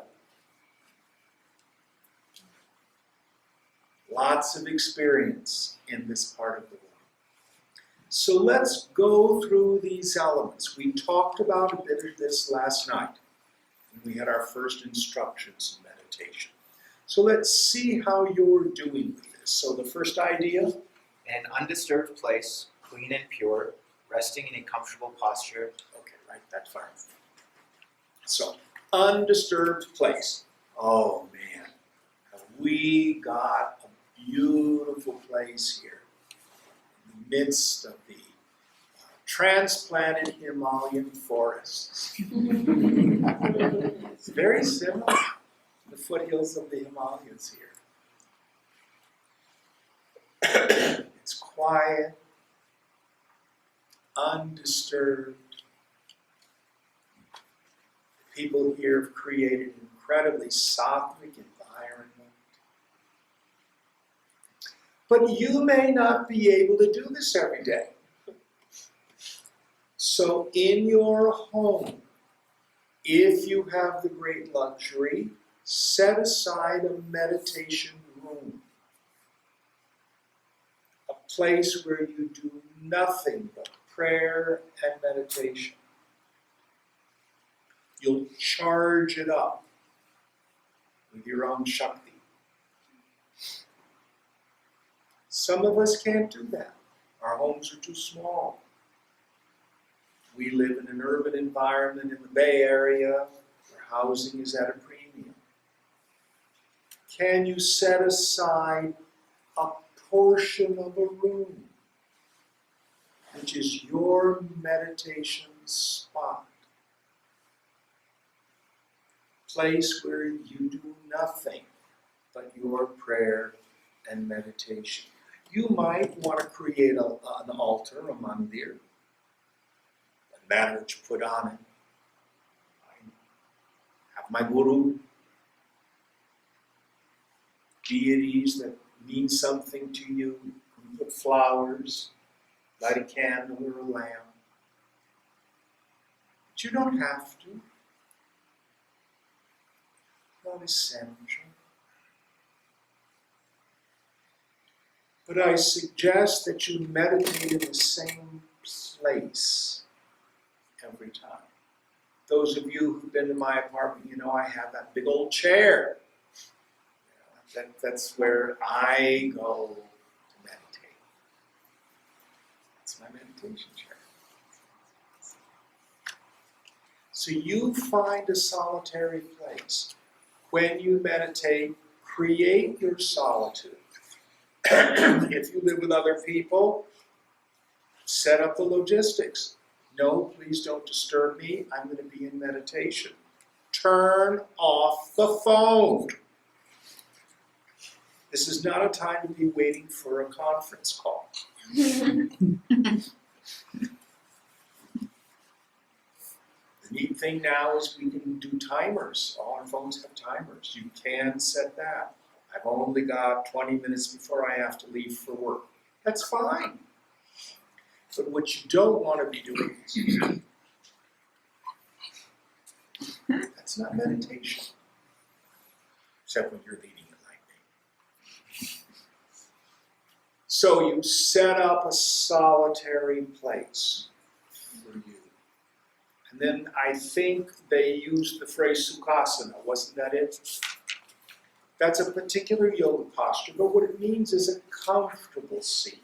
Lots of experience in this part of the world. So let's go through these elements. We talked about a bit of this last night when we had our first instructions in meditation. So let's see how you're doing with this. So the first idea, In an undisturbed place, clean and pure, resting in a comfortable posture. okay, right, that's fine. So, undisturbed place. Oh man, have we got a beautiful place here in the midst of the transplanted Himalayan forests. It's very similar to the foothills of the Himalayas here. It's quiet, undisturbed. People here have created an incredibly sattvic environment. But you may not be able to do this every day. So in your home, if you have the great luxury, set aside a meditation room. A place where you do nothing but prayer and meditation. You'll charge it up with your own Shakti. Some of us can't do that. Our homes are too small. We live in an urban environment in the Bay Area where housing is at a premium. Can you set aside a portion of a room, which is your meditation spot? Place where you do nothing but your prayer and meditation. You might want to create an altar, a mandir, a mat which you put on it. I have my guru, deities that mean something to you. You put flowers, light a candle or a lamp. But you don't have to. Not essential. But I suggest that you meditate in the same place every time. Those of you who've been to my apartment, you know I have that big old chair. That's where I go to meditate. That's my meditation chair. So you find a solitary place. When you meditate, create your solitude. If you live with other people, set up the logistics. No, please don't disturb me. I'm going to be in meditation. Turn off the phone. This is not a time to be waiting for a conference call. The neat thing now is we can do timers. All our phones have timers. You can set that. I've only got 20 minutes before I have to leave for work. That's fine. But what you don't want to be doing is that's not meditation. Except when you're leading it like me. So you set up a solitary place for you. And then I think they used the phrase sukhasana, wasn't that it? That's a particular yoga posture, but what it means is a comfortable seat.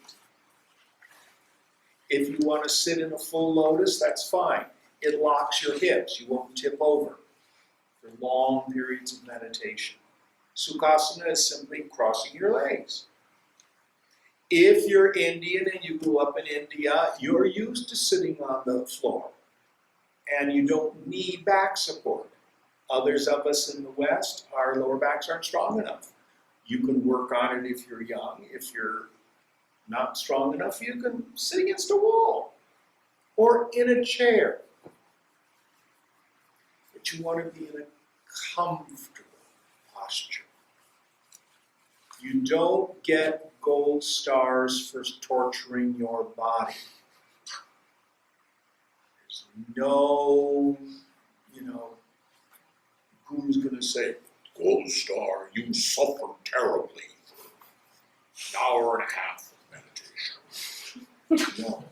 If you want to sit in a full lotus, that's fine. It locks your hips. You won't tip over for long periods of meditation. Sukhasana is simply crossing your legs. If you're Indian and you grew up in India, you're used to sitting on the floor and you don't need back support. Others of us in the West, our lower backs aren't strong enough. You can work on it if you're young. If you're not strong enough, you can sit against a wall or in a chair. But you want to be in a comfortable posture. You don't get gold stars for torturing your body. There's no, guru's going to say, gold star, you suffered terribly for an hour and a half of meditation. No.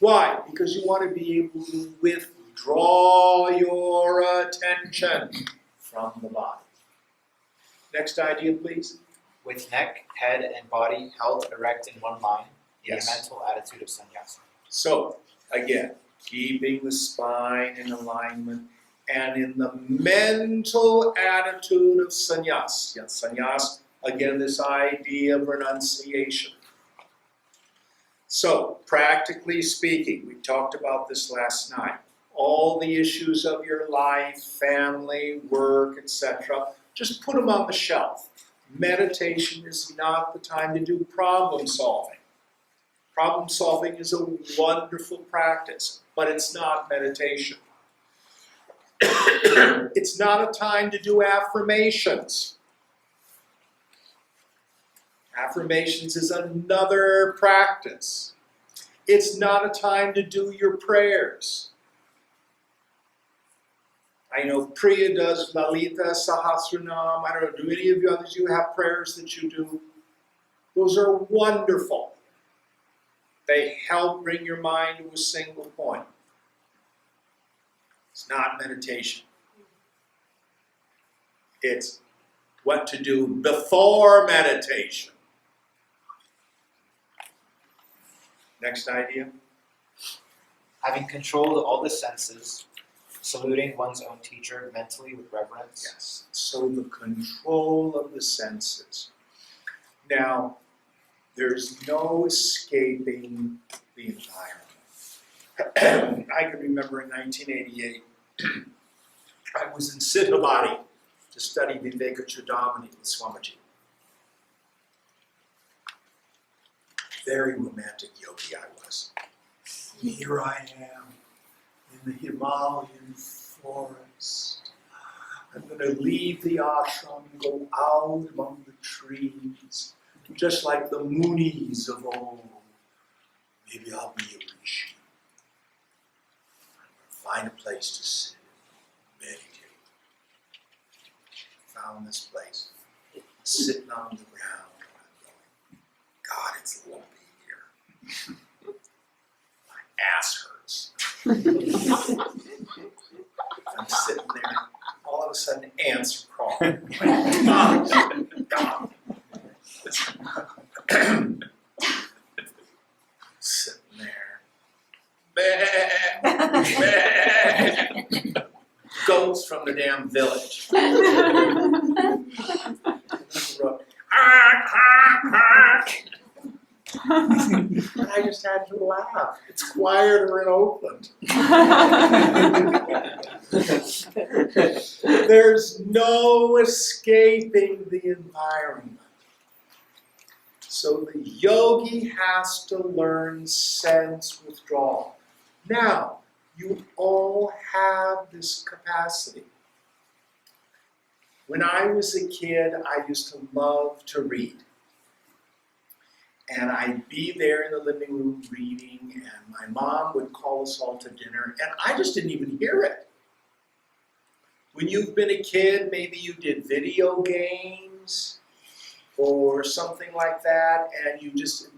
Why? Because you want to be able to withdraw your attention from the body. Next idea, please. With neck, head, and body held erect in one line, in Yes. a mental attitude of sannyasa. So, again, keeping the spine in alignment and in the mental attitude of sannyas. Yes, sannyas, again, this idea of renunciation. So, practically speaking, we talked about this last night. All the issues of your life, family, work, etc., just put them on the shelf. Meditation is not the time to do problem solving. Problem solving is a wonderful practice, but it's not meditation. It's not a time to do affirmations. Affirmations is another practice. It's not a time to do your prayers. I know Priya does Lalita Sahasranam. I don't know, do any of you others, you have prayers that you do? Those are wonderful. They help bring your mind to a single point. It's not meditation. It's what to do before meditation. Next idea. Having controlled all the senses, saluting one's own teacher mentally with reverence. Yes. So the control of the senses. Now, there's no escaping the environment. I can remember in 1988, I was in Siddhabadi to study Vivekachudamani with Swamiji. Very romantic yogi I was. Here I am in the Himalayan forest. I'm going to leave the ashram and go out among the trees, just like the Munis of old. Maybe I'll be a rishi. I'm going to find a place to sit and meditate. Found this place, sitting on the ground. I'm going, God, it's lumpy here. My ass hurts. I'm sitting there, all of a sudden ants are crawling. Sitting there. Goats from the damn village. I just had to laugh. It's quieter in Oakland. There's no escaping the environment. So the yogi has to learn sense withdrawal. Now, you all have this capacity. When I was a kid, I used to love to read. and I'd be there in the living room reading, and my mom would call us all to dinner, and I just didn't even hear it. When you've been a kid, maybe you did video games or something like that, and you just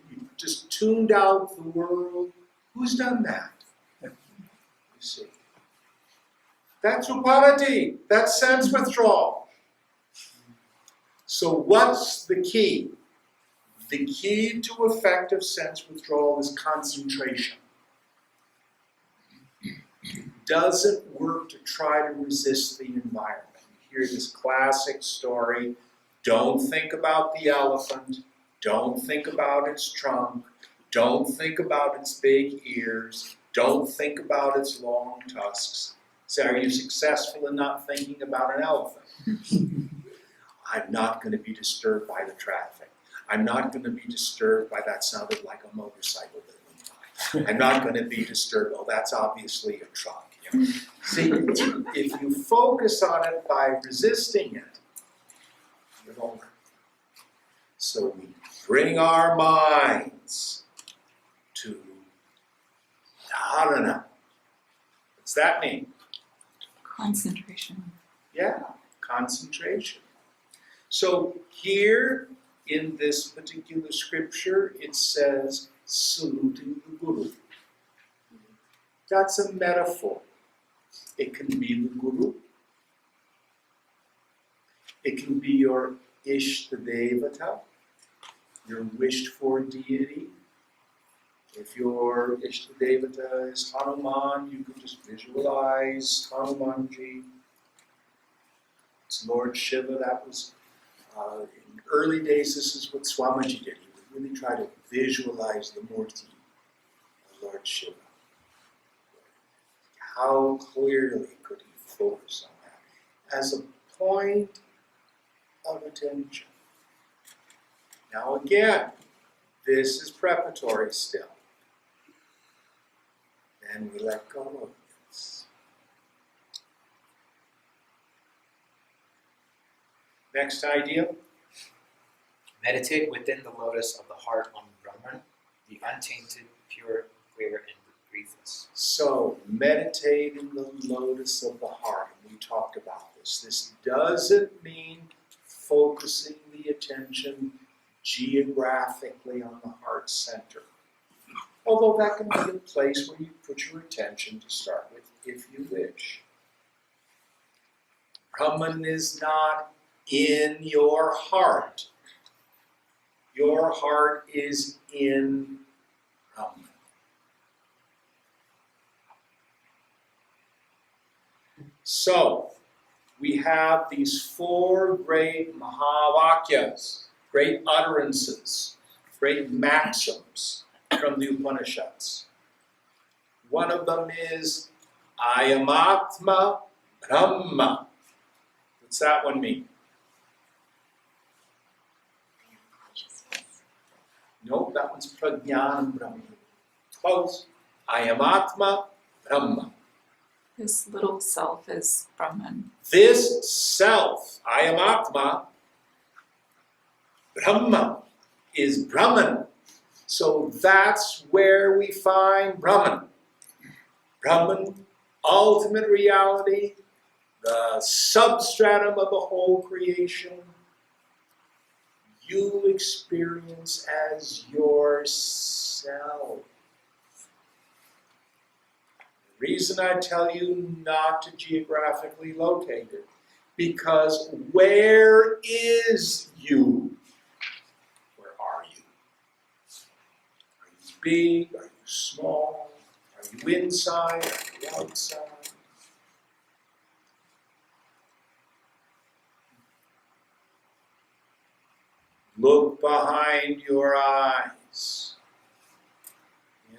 tuned out the world. Who's done that? You see. That's Uparati. That's sense withdrawal. So what's the key? The key to effective sense withdrawal is concentration. It doesn't work to try to resist the environment. You hear this classic story. Don't think about the elephant. Don't think about its trunk. Don't think about its big ears. Don't think about its long tusks. So are you successful in not thinking about an elephant? I'm not going to be disturbed by the traffic. I'm not going to be disturbed by that sounded like a motorcycle that went by. I'm not going to be disturbed, oh, that's obviously a truck. You know? See, if you focus on it by resisting it, you're over. So we bring our minds to dharana. What's that mean? Concentration. Yeah, concentration. So here in this particular scripture, it says, saluting the Guru. That's a metaphor. It can be the Guru. It can be your Ishtadevata, your wished for deity. If your Ishtadevata is Hanuman, you can just visualize Hanumanji. It's Lord Shiva. That was, in early days, this is what Swamiji did. He would really try to visualize the Murti of Lord Shiva. How clearly could he focus on that? As a point of attention. Now again, this is preparatory still. Then we let go of this. Next idea. Meditate within the lotus of the heart on Brahman, the untainted, pure, clear, and breathless. So, meditate in the lotus of the heart. We talked about this. This doesn't mean focusing the attention geographically on the heart center. Although that can be a place where you put your attention to start with, if you wish. Brahman is not in your heart. Your heart is in Brahman. So, we have these four great Mahavakyas, great utterances, great maxims from the Upanishads. One of them is Ayamatma Brahma. What's that one mean? No, that one's Prajnanam Brahma. Close. Ayamatma Brahma. This little self is Brahman. This self, Ayamatma, Brahma, is Brahman. So that's where we find Brahman. Brahman, ultimate reality, the substratum of the whole creation, you experience as yourself. The reason I tell you not to geographically locate it, because where is you? Where are you? Are you big? Are you small? Are you inside? Are you outside? Look behind your eyes,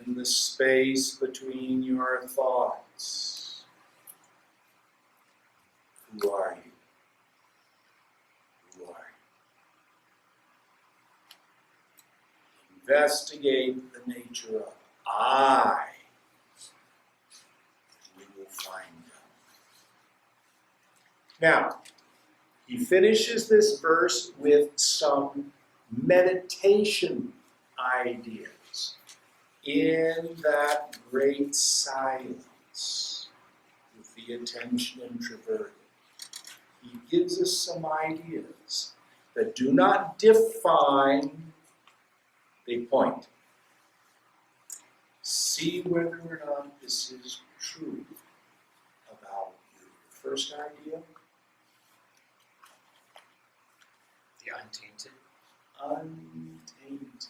in the space between your thoughts. Who are you? Who are you? Investigate the nature of I. You will find them. Now, he finishes this verse with some meditation ideas. In that great silence, with the attention introverted, he gives us some ideas that do not define, they point. See whether or not this is true about you. First idea, The untainted. untainted.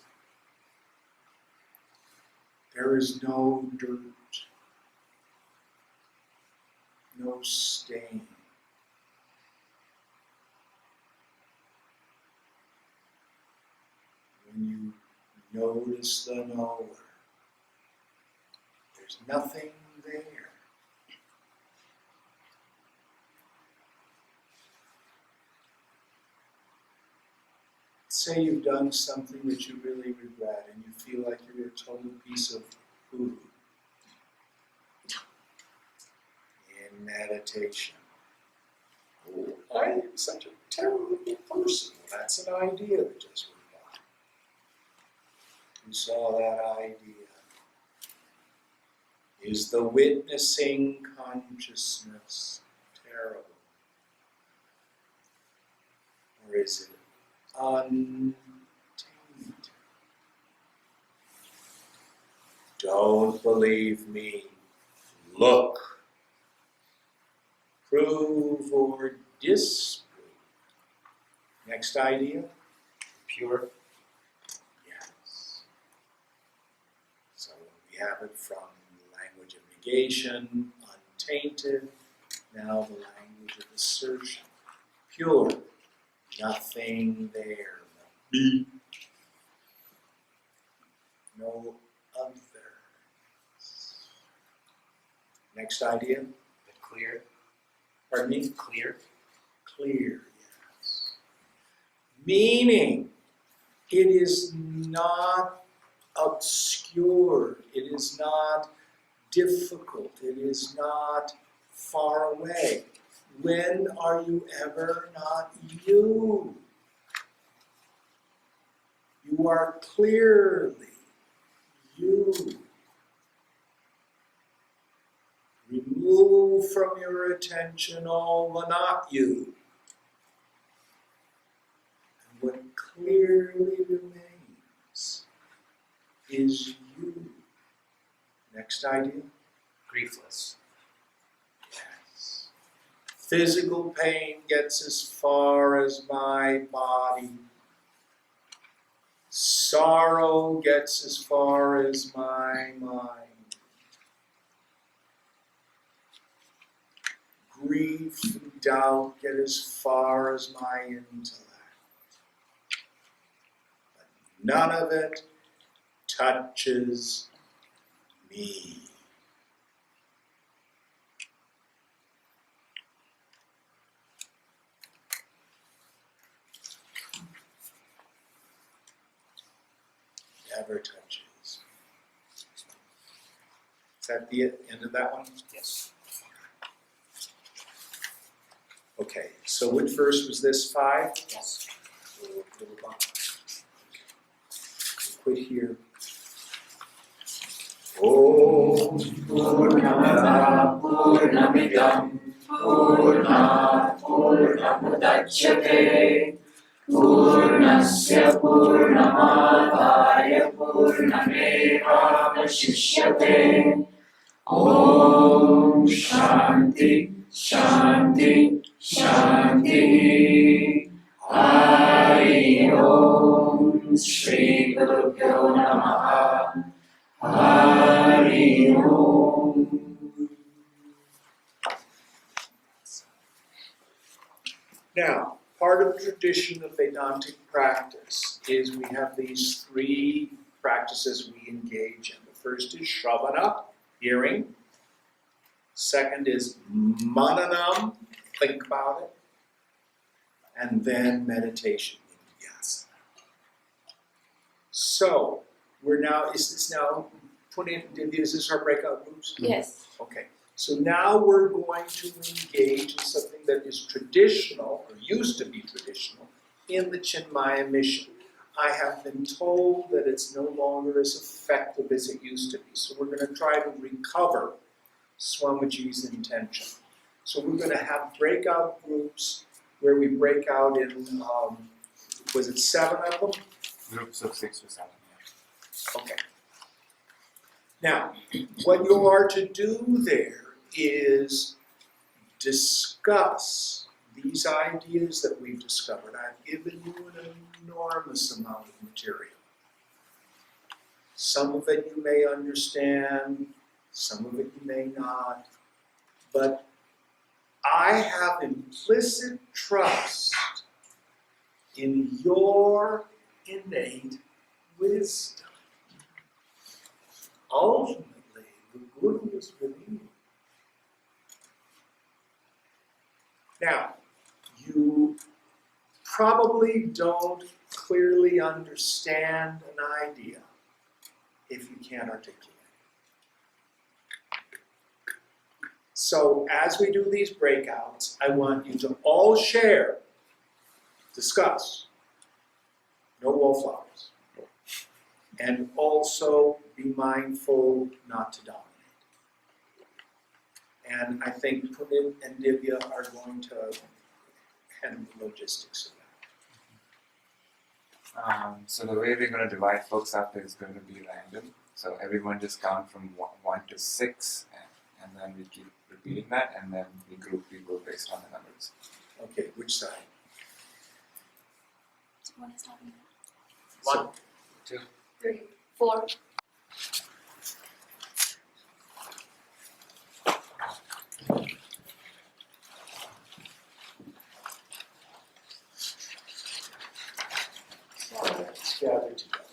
There is no dirt, no stain. When you notice the knower, there's nothing there. Say you've done something that you really regret and you feel like you're a total piece of poo in meditation. Oh, I am such a terrible person. Well, that's an idea that just went by. Who saw that idea? Is the witnessing consciousness terrible? Or is it untainted? Don't believe me. Look. Prove or disprove. Next idea? Pure. Yes. So we have it from the language of negation, untainted, now the language of assertion. Pure. Nothing there. No me. No others. Next idea? The clear. Pardon me? Clear. Clear, yes. Meaning, it is not obscure, it is not difficult, it is not far away. When are you ever not you? You are clearly you. Remove from your attention all the not you. And what clearly remains is you. Next idea? Griefless. Yes. Physical pain gets as far as my body. Sorrow gets as far as my mind. Grief and doubt get as far as my intellect. But none of it touches me. Never touches. Is that the end of that one? Yes. Okay, so which verse was this? 5? Yes. We'll quit here. Om Purnamada Purnamidam Purnat Purnamudachyate Purnasya Purnamadaya Purnamevavashishyate Om Shanti Shanti Shanti Hari Om Shri Gurubhyo Namaha Hari Om. Now, part of the tradition of Vedantic practice is we have these 3 practices we engage in. The first is Shravana, hearing. Second is Mananam, think about it. And then meditation, yes. So, is this our breakout groups? Yes. Okay, so now we're going to engage in something that is traditional, or used to be traditional, in the Chinmaya mission. I have been told that it's no longer as effective as it used to be. So we're going to try to recover Swamiji's intention. So we're going to have breakout groups where we break out in, was it 7 of them? Groups of 6 or 7, yeah. Okay. Now, what you are to do there is discuss these ideas that we've discovered. I've given you an enormous amount of material. Some of it you may understand, some of it you may not, but I have implicit trust in your innate wisdom. Ultimately, the Guru is within you. Now, you probably don't clearly understand an idea if you can't articulate it. So as we do these breakouts, I want you to all share, discuss, no wallflowers, and also be mindful not to dominate. And I think Punit and Divya are going to handle the logistics of that. So the way we're going to divide folks up is going to be random. So everyone just count from 1 to 6, and then we keep repeating that, and then we group people based on the numbers. Okay, which side? What is happening? 1, 2, 3, 4. Let's gather together.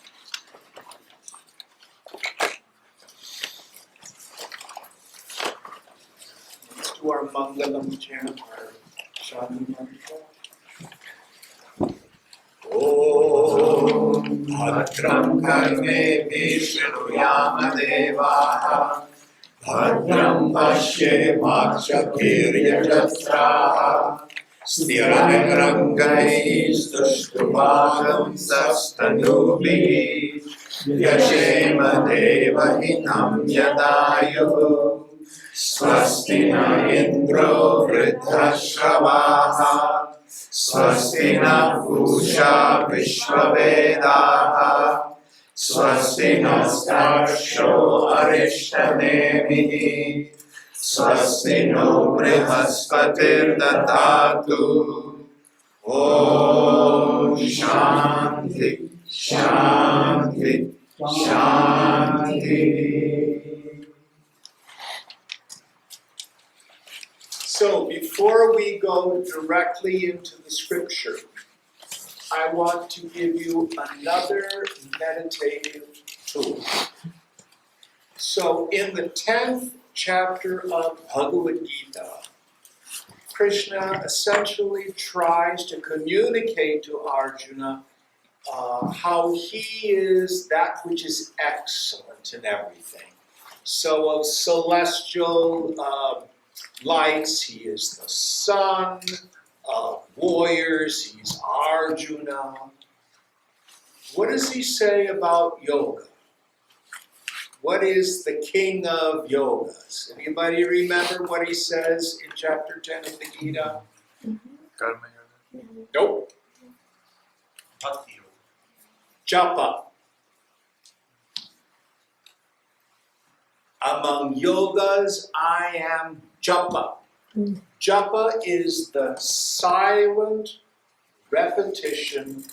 Let's do our Mangalam chant, our Shanti mantra. Om Bhadram Karnevi Shriyama Devaha Bhadram Pashyemakshatiryajatraha Sthirairangai Stushtumadam Yashema Devahitam Yadayuhu Swasti na Indro Vridhashavaha Swasti na Pusha Vishwavedaha Swasti nastarsho Arishtademihi Swasti no Brihaspatir Datatu Om Shanti Shanti Shanti. So before we go directly into the scripture, I want to give you another meditative tool. So in the 10th chapter of Bhagavad Gita, Krishna essentially tries to communicate to Arjuna how he is that which is excellent in everything. So of celestial lights, he is the sun. Of warriors, he's Arjuna. What does he say about yoga? What is the king of yogas? Anybody remember what he says in chapter 10 of the Gita? Karma yoga. Nope. Bhakti yoga. Japa. Among yogas, I am japa. Japa is the silent repetition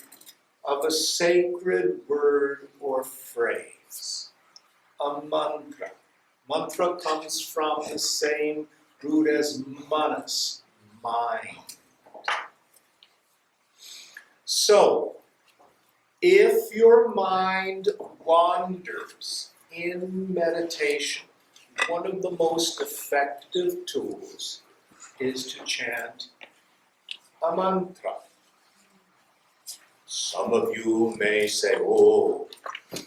of a sacred word or phrase, a mantra. Mantra comes from the same root as manas, mind. So, if your mind wanders in meditation, one of the most effective tools is to chant a mantra. Some of you may say, oh,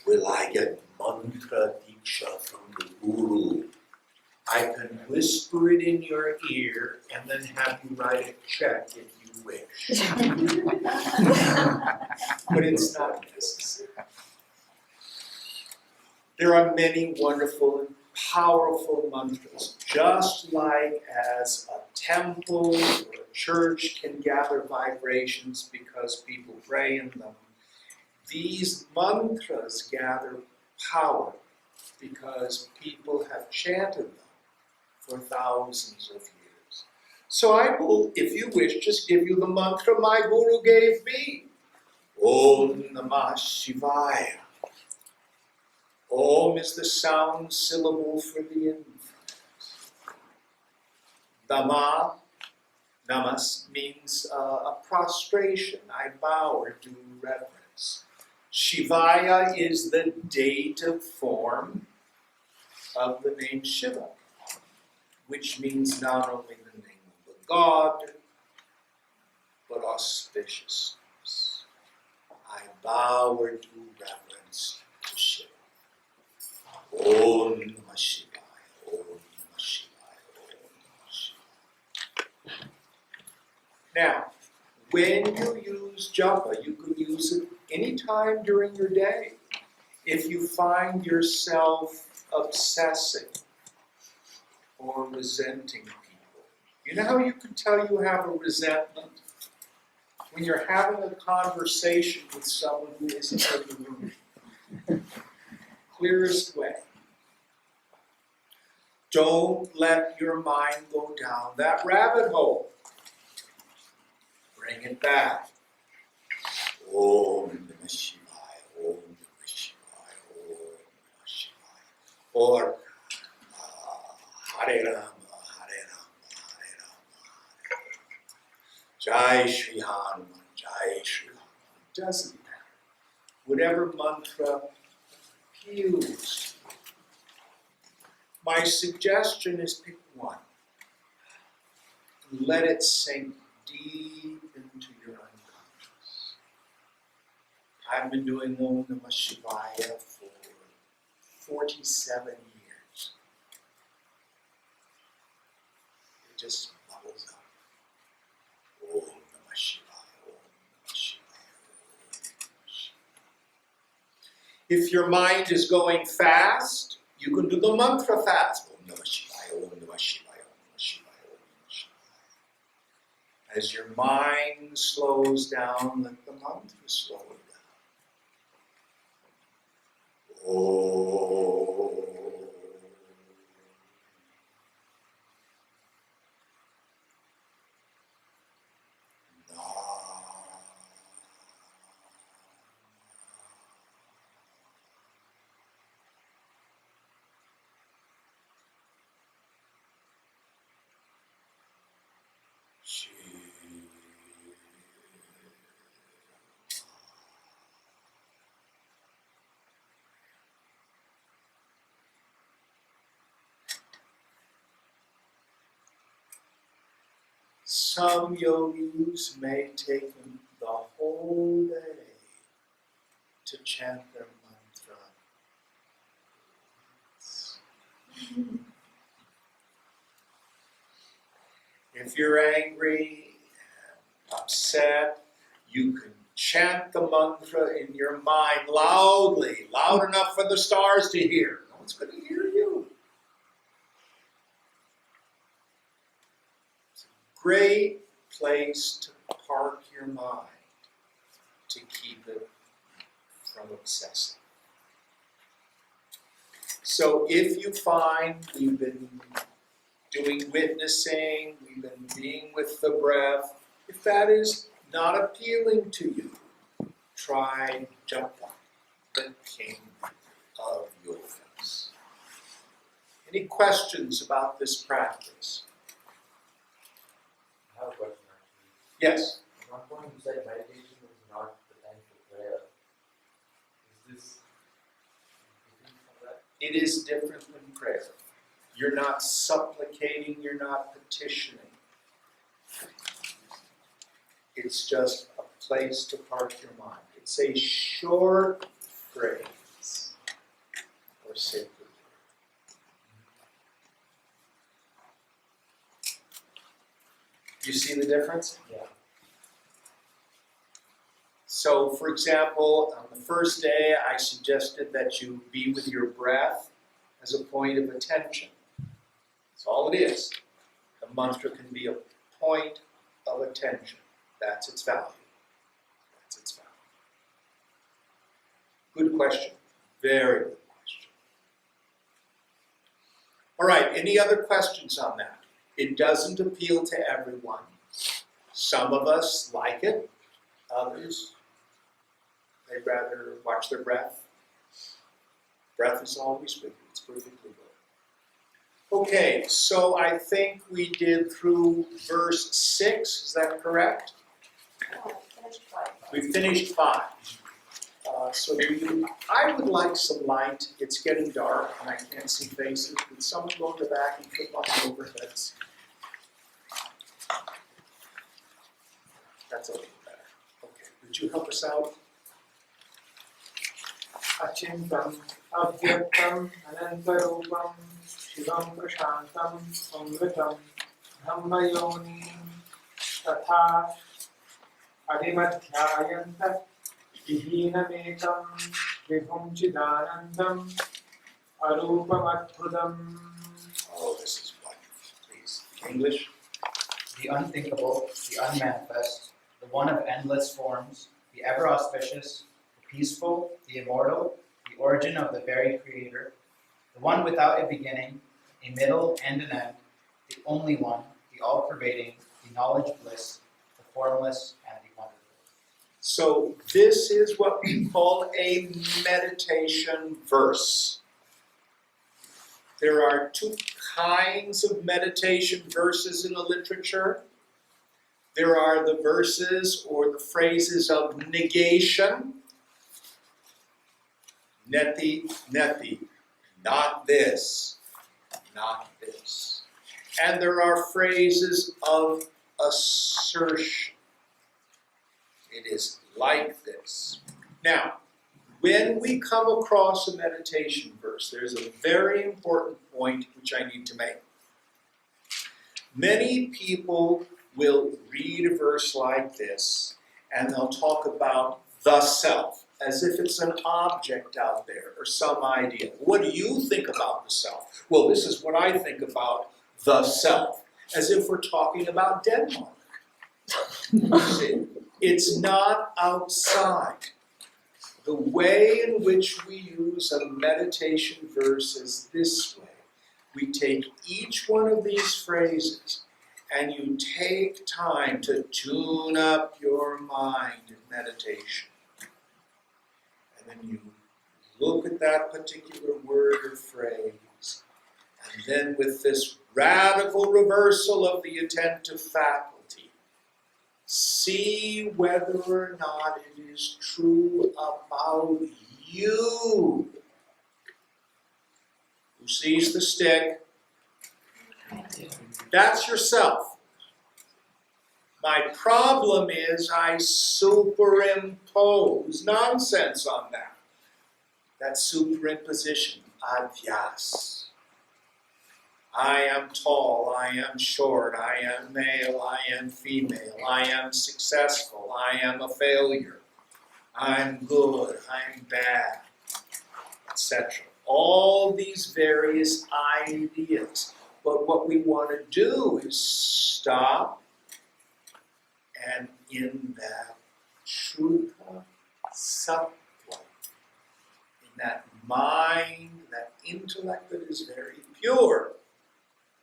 will I get mantra diksha from the Guru? I can whisper it in your ear and then have you write a check if you wish. But it's not necessary. There are many wonderful and powerful mantras, just like as a temple or a church can gather vibrations because people pray in them. These mantras gather power because people have chanted them for thousands of years. So I will, if you wish, just give you the mantra my guru gave me. Om Namah Shivaya. Om is the sound syllable for the infinite. Nama, namas, means a prostration. I bow or do reverence. Shivaya is the dative form of the name Shiva, which means not only the name of the god, but auspiciousness. I bow or do reverence to Shiva. Om Namah Shivaya, Om Namah Shivaya, Om Namah Shivaya. Now, when you use japa, you can use it anytime during your day. If you find yourself obsessing or resenting people, you know how you can tell you have a resentment? When you're having a conversation with someone who isn't in the room. Clearest way. Don't let your mind go down that rabbit hole. Bring it back. Om Namah Shivaya, Om Namah Shivaya, Om Namah Shivaya. Or Hare Rama, Hare Rama, Hare Rama, Hare Rama. Jai Shri Hanuman, Jai Shri Hanuman. Doesn't matter. Whatever mantra appeals. My suggestion is pick one. Let it sink deep into your unconscious. I've been doing Om Namah Shivaya for 47 years. It just bubbles up. Om Namah Shivaya, Om Namah Shivaya, Om Namah Shivaya. If your mind is going fast, you can do the mantra fast. Om Namah Shivaya, Om Namah Shivaya, Om Namah Shivaya, Om Namah Shivaya. As your mind slows down, let the mantra slow down. Om. Some yogis may take the whole day to chant their mantra. If you're angry, upset, you can chant the mantra in your mind loudly, loud enough for the stars to hear. No one's going to hear you. It's a great place to park your mind, to keep it from obsessing. So if you find we've been doing witnessing, we've been being with the breath, if that is not appealing to you, try japa, the king of yogas. Any questions about this practice? I have a question actually. Yes? At one point you said meditation is not the time for prayer. Is this different from that? It is different than prayer. You're not supplicating, you're not petitioning. It's just a place to park your mind. It's a short phrase or sacred word. You see the difference? Yeah. So, for example, on the first day, I suggested that you be with your breath as a point of attention. That's all it is. The mantra can be a point of attention. That's its value. That's its value. Good question. Very good question. All right, any other questions on that? It doesn't appeal to everyone. Some of us like it, others, they'd rather watch their breath. Breath is always with you, it's perfectly good. Okay, so I think we did through verse 6, is that correct? Finished 5. We finished 5. I would like some light. It's getting dark and I can't see faces. Would someone go to the back and flip on the overheads? That's a little better. Okay, would you help us out? अचिन्तं अव्यक्तं अनन्तरूपं शिवं प्रशान्तं अमृतं ब्रह्मयोनिं तथा अधिमध्यायन्तः विहीनमेकं विभुं चिदानन्दम् अरूपमद्भुतम्. Oh, this is wonderful. Please, English. The unthinkable, the unmanifest, the one of endless forms, the ever auspicious, the peaceful, the immortal, the origin of the very creator, the one without a beginning, a middle and an end, the only one, the all-pervading, the knowledge bliss, the formless and the wonderful. So this is what we call a meditation verse. There are 2 kinds of meditation verses in the literature. There are the verses or the phrases of negation. Neti, neti, not this, not this. And there are phrases of assertion. It is like this. Now, when we come across a meditation verse, there's a very important point which I need to make. Many people will read a verse like this and they'll talk about the self as if it's an object out there or some idea. What do you think about the self? Well, this is what I think about the self, as if we're talking about Denmark. You see, it's not outside. The way in which we use a meditation verse is this way. We take each one of these phrases and you take time to tune up your mind in meditation. And then you look at that particular word or phrase, and then with this radical reversal of the attentive faculty, see whether or not it is true about you. Who sees the stick? That's yourself. My problem is I superimpose nonsense on that. That superimposition, adhyas. I am tall, I am short, I am male, I am female, I am successful, I am a failure, I'm good, I'm bad, etc. All these various ideas. But what we want to do is stop and in that Shuddha Sattva, in that mind, that intellect that is very pure,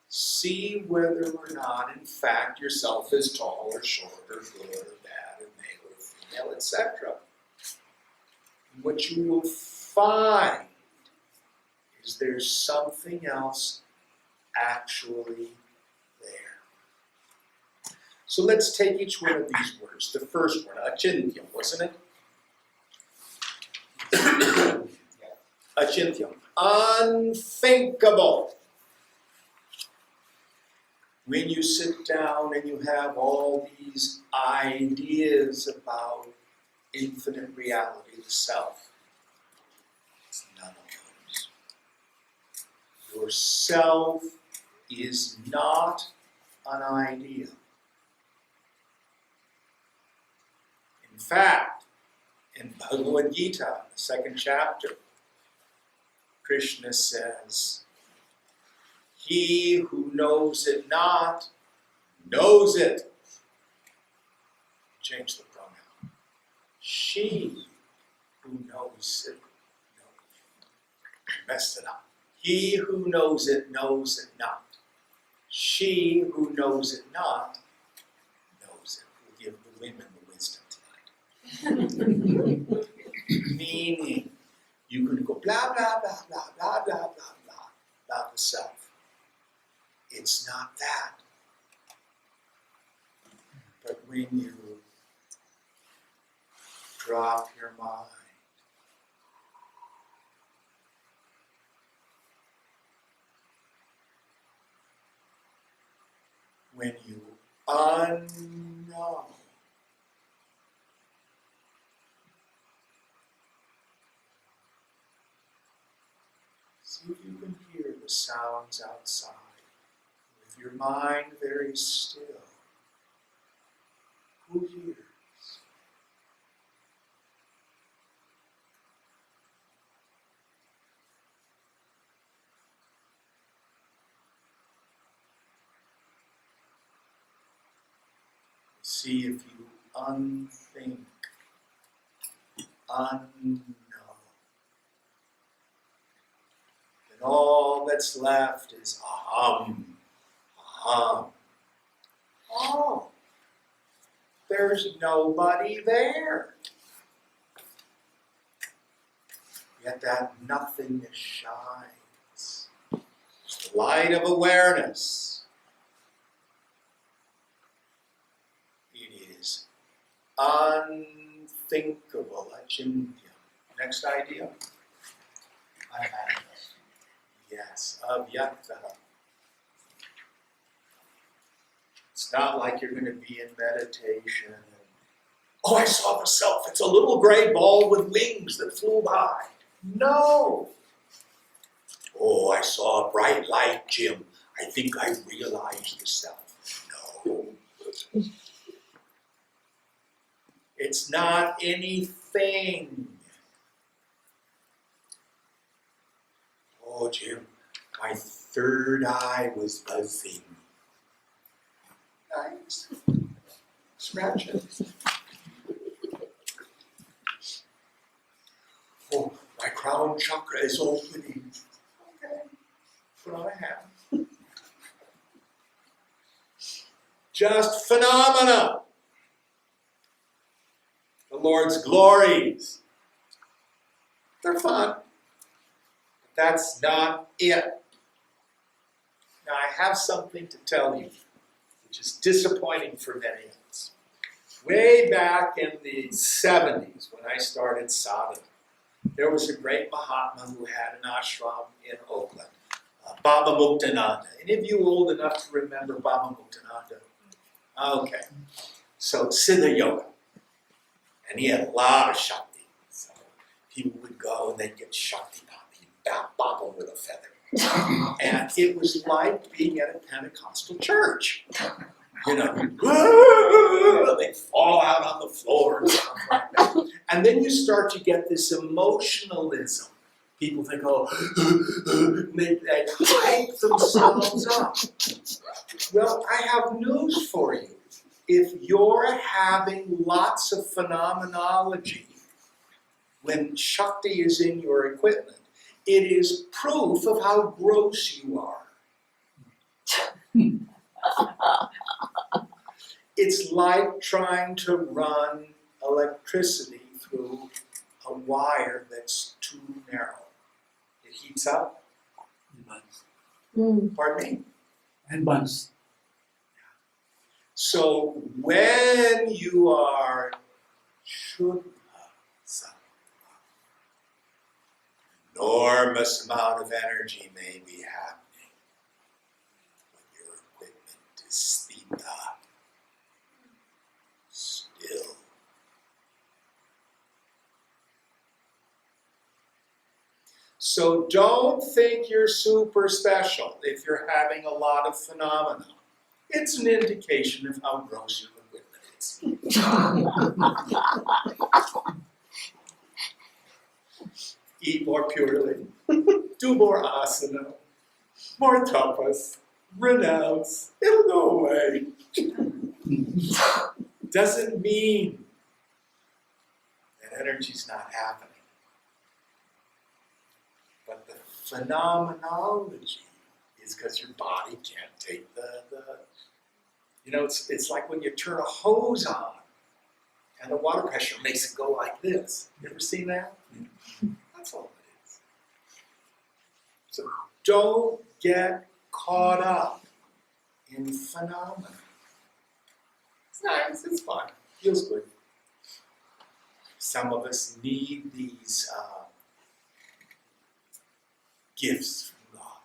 see whether or not, in fact, yourself is tall or short or good or bad or male or female, etc. What you will find is there's something else actually there. So let's take each one of these words. The first one, achintya, wasn't it? Achintya, unthinkable. When you sit down and you have all these ideas about infinite reality, the self, it's none of those. Yourself is not an idea. In fact, In Bhagavad Gita, the second chapter, Krishna says, he who knows it not, knows it. Change the pronoun. She who knows it, messed it up. He who knows it knows it not. She who knows it not, knows it. We'll give the women the wisdom tonight. Meaning, you can go blah, blah, blah, blah, blah, blah, blah, blah, about the self. It's not that. But when you drop your mind, when you unknow, see if you can hear the sounds outside. With your mind very still, who hears? See if you unthink, unknow. Then all that's left is aham, aham. Oh, there's nobody there. Yet that nothingness shines. It's the light of awareness. Unthinkable, achintya. Next idea. Unmanifest. Yes, avyakta. It's not like you're going to be in meditation. Oh, I saw the self. It's a little gray ball with wings that flew by. No. Oh, I saw a bright light, Jim. I think I realized the self. No. It's not anything. Oh, Jim, my third eye was buzzing. Nice. Scratch it. Oh, my crown chakra is opening. Okay, put on a hat. Just phenomena. The Lord's glories. They're fun. But that's not it. Now I have something to tell you, which is disappointing for many of us. Way back in the 70s, when I started sadhana, there was a great Mahatma who had an ashram in Oakland, Baba Muktananda. Any of you old enough to remember Baba Muktananda? Okay. So Siddha Yoga. And he had a lot of Shakti. So people would go and they'd get Shakti pop. He'd bop them with a feather. And it was like being at a Pentecostal church. You know, they fall out on the floor and stuff like that. And then you start to get this emotionalism. People think, oh, they hype themselves up. Well, I have news for you. If you're having lots of phenomenology when Shakti is in your equipment, it is proof of how gross you are. It's like trying to run electricity through a wire that's too narrow. It heats up. Pardon me? And buns. So when you are Shuddha Sattva, enormous amount of energy may be happening, but your equipment is Sthita, still. So don't think you're super special if you're having a lot of phenomena. It's an indication of how gross your equipment is. eat more purely, do more asana, more tapas, renounce, it'll go away. Doesn't mean that energy's not happening. But the phenomenology is because your body can't take the it's like when you turn a hose on and the water pressure makes it go like this. You ever seen that? That's all it is. So don't get caught up in phenomena. It's nice, it's fun, feels good. Some of us need these gifts from God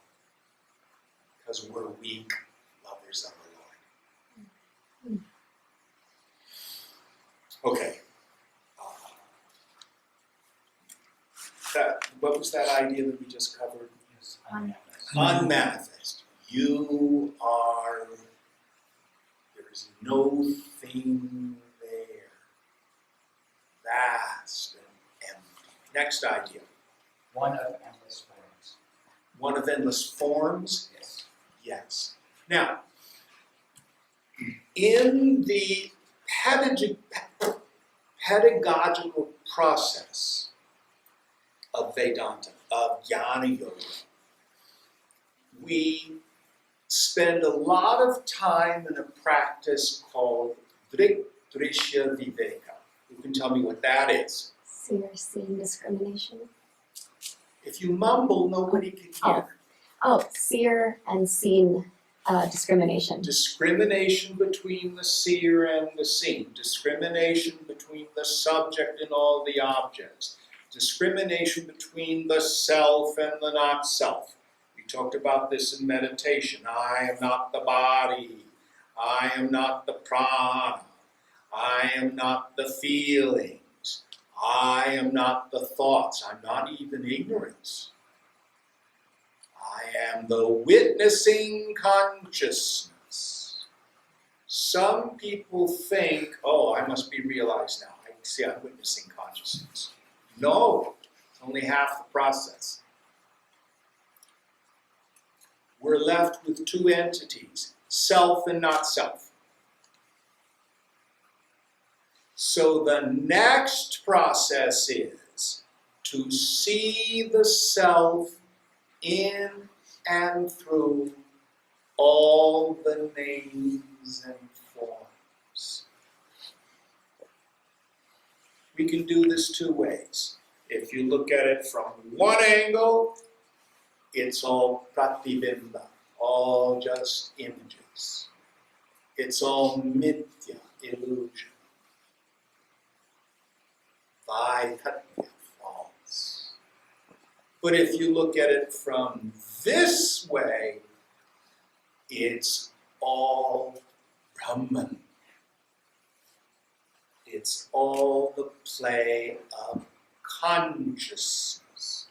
because we're weak lovers of the Lord. Okay. What was that idea that we just covered? Unmanifest. You are, there is no thing there. Vast and empty. Next idea. One of endless forms. One of endless forms? Yes. Yes. Now, in the pedagogical process of Vedanta, of Jnana Yoga, we spend a lot of time in a practice called Drishya Viveka. You can tell me what that is. Seer, seeing discrimination. If you mumble, nobody can hear. Oh, seer and seen discrimination. Discrimination between the seer and the seen. Discrimination between the subject and all the objects. Discrimination between the self and the not self. We talked about this in meditation. I am not the body. I am not the prana. I am not the feelings. I am not the thoughts. I'm not even ignorance. I am the witnessing consciousness. Some people think, oh, I must be realized now. I see I'm witnessing consciousness. No, it's only half the process. We're left with two entities, self and not self. So the next process is to see the self in and through all the names and forms. We can do this two ways. If you look at it from one angle, it's all pratibimba, all just images. It's all mithya, illusion. Vaikatya, false. But if you look at it from this way, it's all Brahman. It's all the play of consciousness.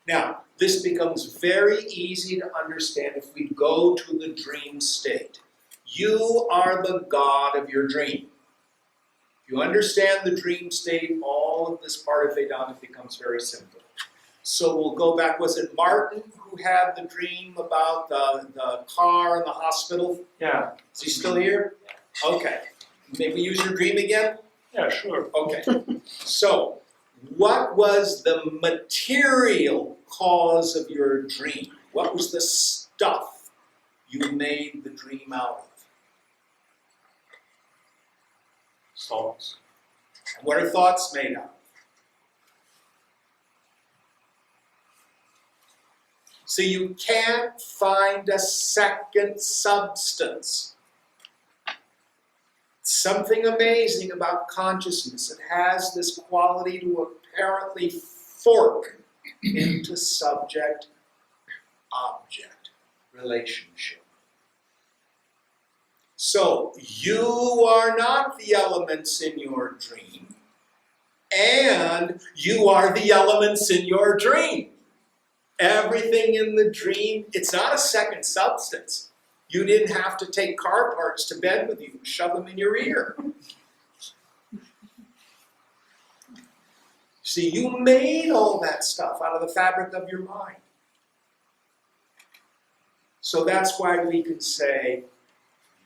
Now, this becomes very easy to understand if we go to the dream state. You are the god of your dream. If you understand the dream state, all of this part of Vedanta becomes very simple. So we'll go back, was it Martin who had the dream about the car and the hospital? Yeah. Is he still here? Okay. May we use your dream again? Yeah, sure. Okay. So, what was the material cause of your dream? What was the stuff you made the dream out of? Thoughts. And what are thoughts made out of? So you can't find a second substance. Something amazing about consciousness. It has this quality to apparently fork into subject-object relationship. So you are not the elements in your dream, and you are the elements in your dream. Everything in the dream, it's not a second substance. You didn't have to take car parts to bed with you and shove them in your ear. See, you made all that stuff out of the fabric of your mind. So that's why we can say,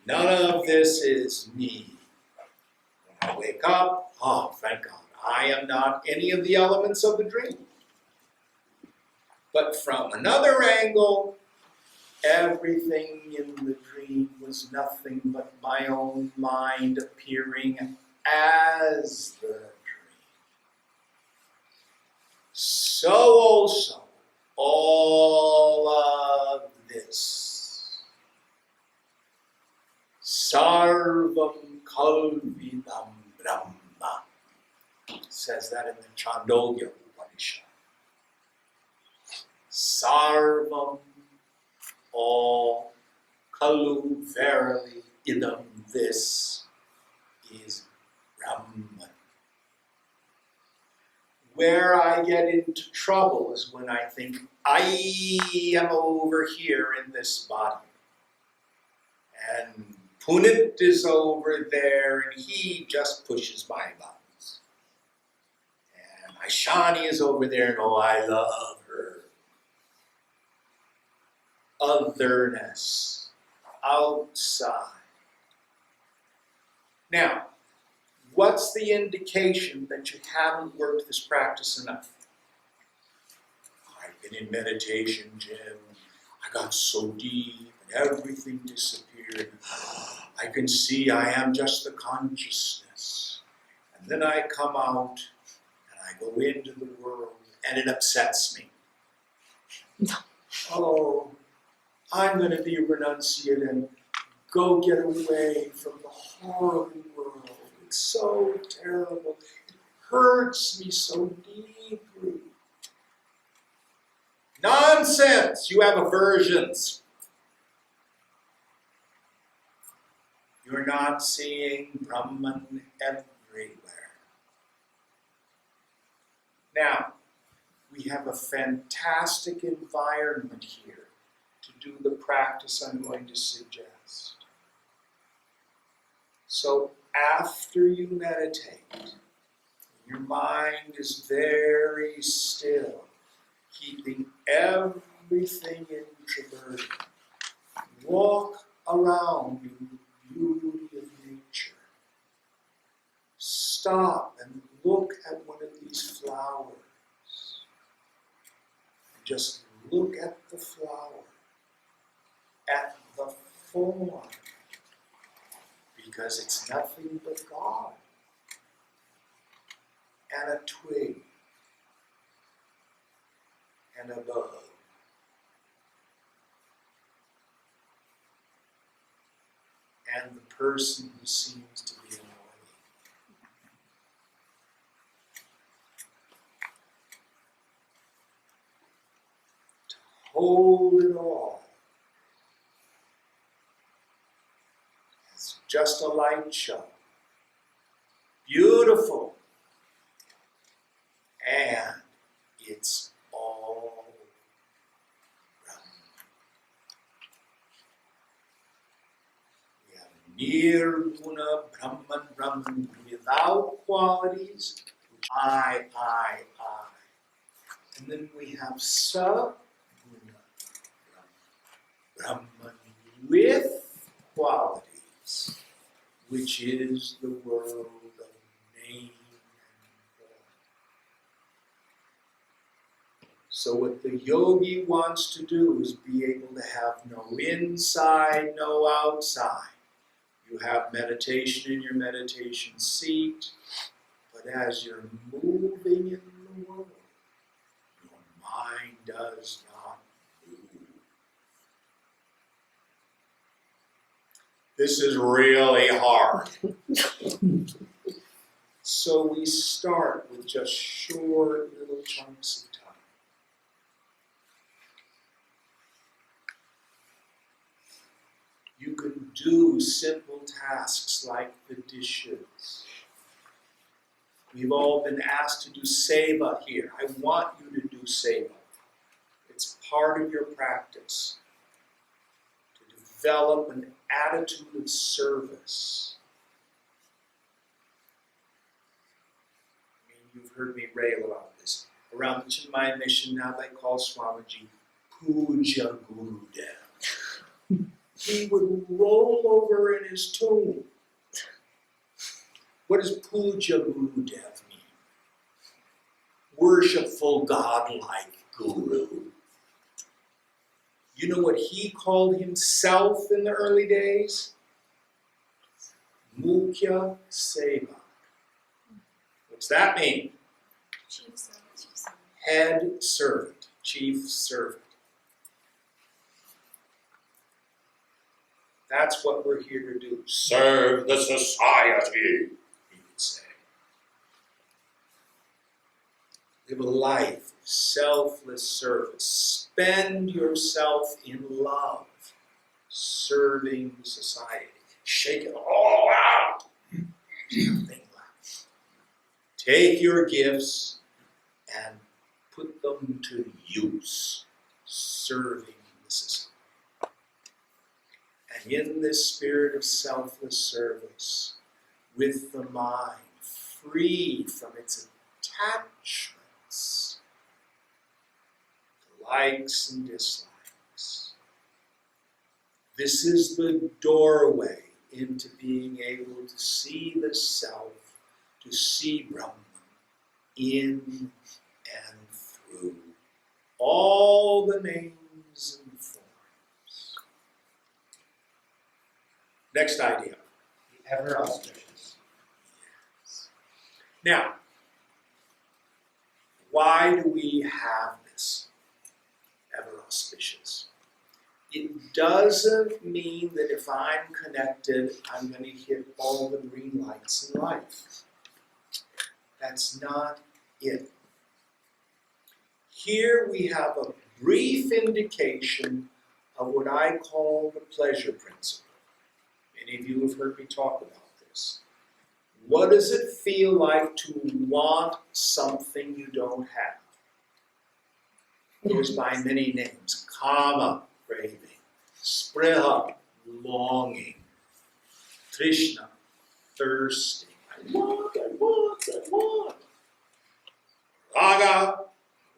none of this is me. When I wake up, oh, thank God, I am not any of the elements of the dream. But from another angle, everything in the dream was nothing but my own mind appearing as the dream. So also, all of this, sarvam kalvidam brahma, says that in the Chandogya Upanishad. Sarvam, all, kalu, verily, idam, this, is Brahman. Where I get into trouble is when I think I am over here in this body. And Punit is over there and he just pushes my buttons. And Aishani is over there and oh, I love her. Otherness, outside. Now, what's the indication that you haven't worked this practice enough? I've been in meditation, Jim. I got so deep and everything disappeared. I can see I am just the consciousness. And then I come out and I go into the world and it upsets me. Oh, I'm going to be a renunciate and go get away from the horrible world. It's so terrible. It hurts me so deeply. Nonsense! You have aversions. You're not seeing Brahman everywhere. Now, we have a fantastic environment here to do the practice I'm going to suggest. So after you meditate, your mind is very still, keeping everything introverted. Walk around in the beauty of nature. Stop and look at one of these flowers. And just look at the flower, at the form, because it's nothing but God. And a twig, and a bug. And the person who seems to be annoying. To hold it all as just a light show. Beautiful. And it's all Brahman. We have Nirguna Brahman without qualities, I. And then we have Saguna Brahman with qualities, which is the world of name. So what the yogi wants to do is be able to have no inside, no outside. You have meditation in your meditation seat, but as you're moving in the world, your mind does not move. This is really hard. So we start with just short little chunks of time. You can do simple tasks like the dishes. We've all been asked to do seva here. I want you to do seva. It's part of your practice to develop an attitude of service. I mean, you've heard me rail about this. Around the Chinmaya mission now they call Swamiji Puja Gurudev. He would roll over in his tomb. What does Puja Gurudev mean? Worshipful, godlike guru. You know what he called himself in the early days? Mukhya Seva. What's that mean? Head servant, chief servant. That's what we're here to do. Serve the society, he would say. Live a life of selfless service. Spend yourself in love, serving society. Shake it all out. Nothing left. Take your gifts and put them to use, serving the society. And in this spirit of selfless service, with the mind free from its attachments, likes and dislikes, this is the doorway into being able to see the self, to see Brahman in and through all the names and forms. Next idea. The ever auspicious. Now, why do we have this ever auspicious? It doesn't mean that if I'm connected, I'm going to hit all the green lights in life. That's not it. Here we have a brief indication of what I call the pleasure principle. Many of you have heard me talk about this. What does it feel like to want something you don't have? It goes by many names. Kama, craving. Spriha, longing. Trishna, thirsting. I want. Raga,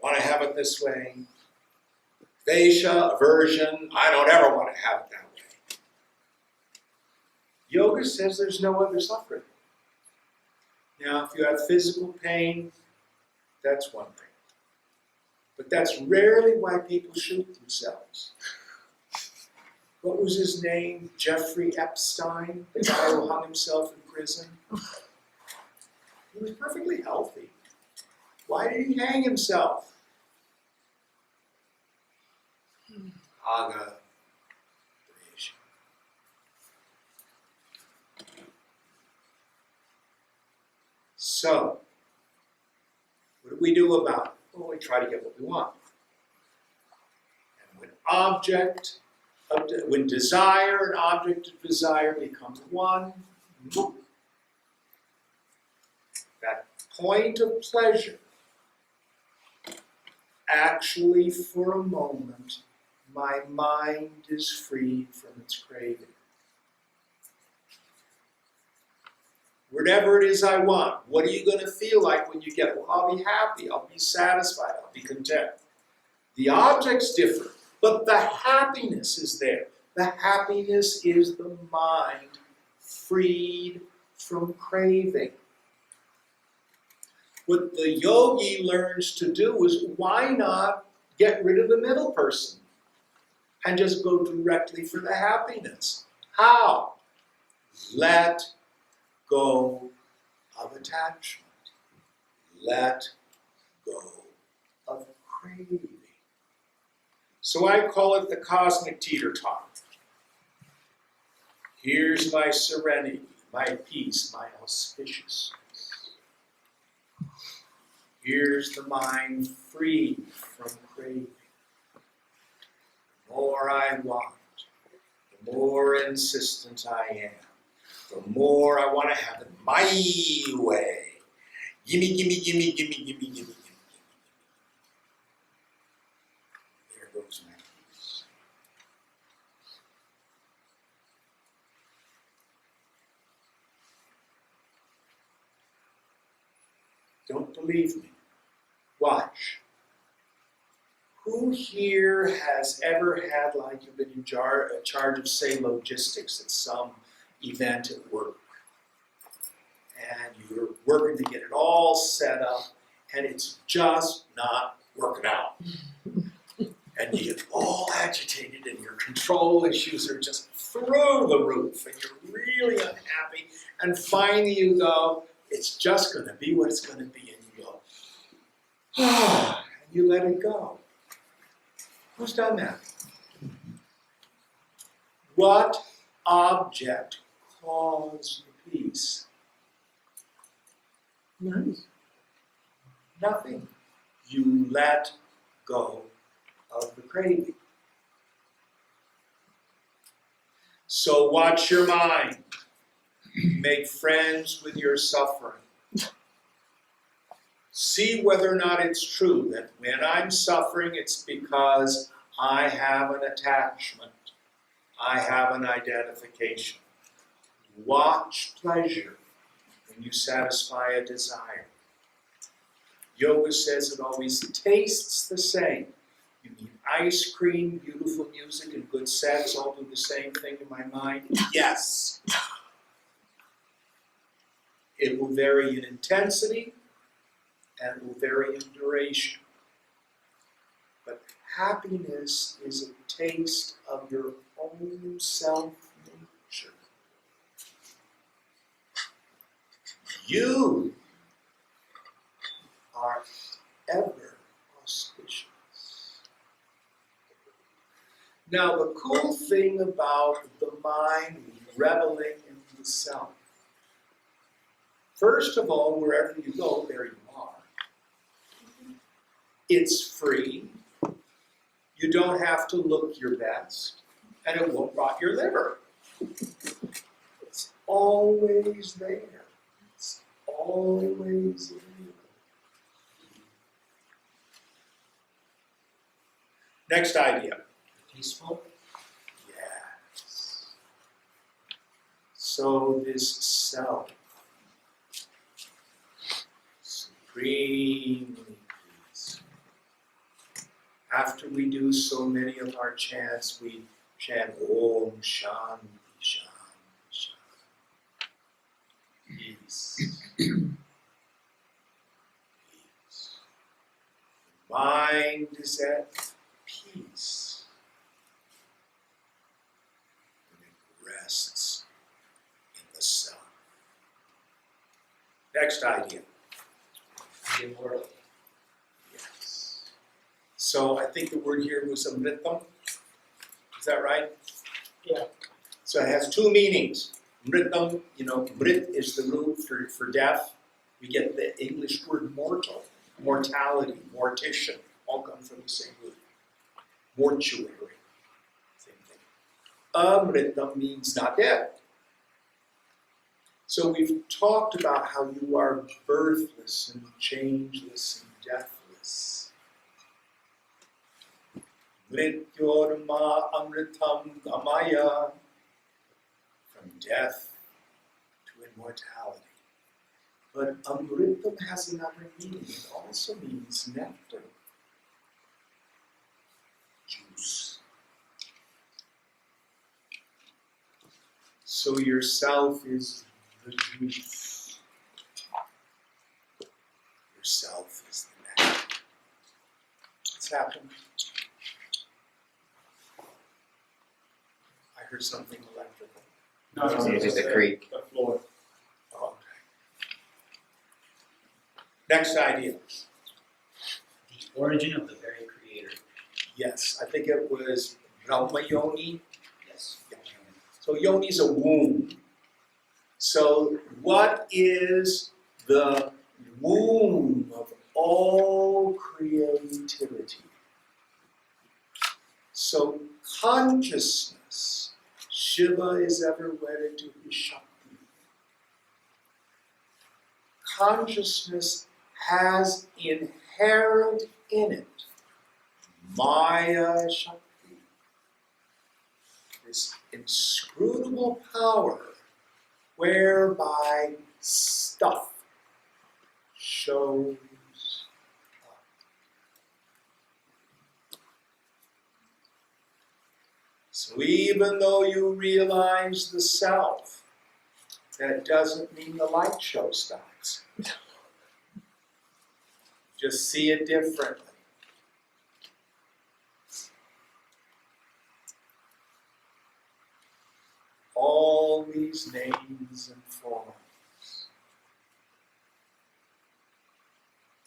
want to have it this way. Vesha, aversion, I don't ever want to have it that way. Yoga says there's no other suffering. Now, if you have physical pain, that's one thing. But that's rarely why people shoot themselves. What was his name? Jeffrey Epstein, the guy who hung himself in prison? He was perfectly healthy. Why did he hang himself? Aga. So, what do we do about it? Well, we try to get what we want. And when desire and object of desire become one, that point of pleasure, actually for a moment, my mind is freed from its craving. Whatever it is I want, what are you going to feel like when you get it? Well, I'll be happy, I'll be satisfied, I'll be content. The object's different, but the happiness is there. The happiness is the mind freed from craving. What the yogi learns to do is, why not get rid of the middle person and just go directly for the happiness? How? Let go of attachment. Let go of craving. So I call it the cosmic teeter-totter. Here's my serenity, my peace, my auspiciousness. Here's the mind free from craving. The more I want, the more insistent I am. The more I want to have it my way. Gimme, gimme, gimme, gimme, gimme, gimme, gimme. There goes my peace. Don't believe me? Watch. Who here has ever had, like, you've been in charge of, say, logistics at some event at work, and you're working to get it all set up, and it's just not working out. And you get all agitated, and your control issues are just through the roof, and you're really unhappy, and finally you go, it's just going to be what it's going to be, and you go, and you let it go. Who's done that? What object caused the peace? None. Nothing. You let go of the craving. So watch your mind. Make friends with your suffering. See whether or not it's true that when I'm suffering, it's because I have an attachment. I have an identification. Watch pleasure when you satisfy a desire. Yoga says it always tastes the same. You mean ice cream, beautiful music, and good sex all do the same thing in my mind? Yes. It will vary in intensity and it will vary in duration. But happiness is a taste of your own self-nature. You are ever auspicious. Now, the cool thing about the mind reveling in the self, first of all, wherever you go, there you are. It's free. You don't have to look your best, and it won't rot your liver. It's always there. It's always available. Next idea. Peaceful? Yes. So this self, supremely peaceful. After we do so many of our chants, we chant Om Shanti Shanti Shanti. Peace. Peace. The mind is at peace. And it rests in the self. Next idea. The immortal. Yes. So I think the word here was amritam. Is that right? Yeah. So it has two meanings. Mritam, mrit is the root for death. We get the English word mortal, mortality, mortician, all come from the same root. Mortuary, same thing. Amritam means not dead. So we've talked about how you are birthless and changeless and deathless. Mrityorma amritam gamaya, from death to immortality. But amritam has another meaning. It also means nectar, juice. So yourself is the juice. Yourself is the nectar. What's happened? I heard something electrical. No, It's the creek. The floor. Oh, okay. Next idea. The origin of the very creator. Yes, I think it was Brahma Yoni. Yes. So Yoni is a womb. So what is the womb of all creativity? So consciousness, Shiva is ever wedded to his Shakti. Consciousness has inherent in it Maya Shakti, this inscrutable power whereby stuff, shows up. So even though you realize the self, that doesn't mean the light show stops. Just see it differently. All these names and forms,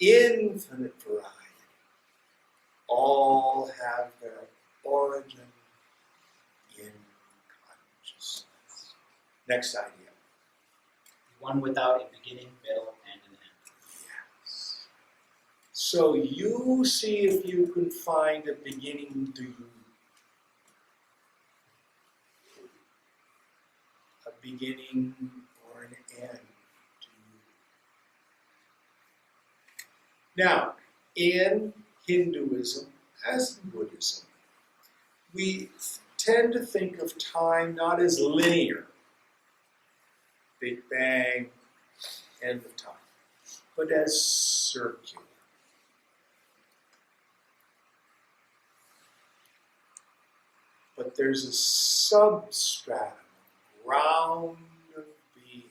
infinite variety, all have their origin in consciousness. Next idea. One without a beginning, middle, and an end. Yes. So you see if you can find a beginning to you. A beginning or an end to you. Now, in Hinduism, as in Buddhism, we tend to think of time not as linear, Big Bang, end of time, but as circular. But there's a substratum, ground of being,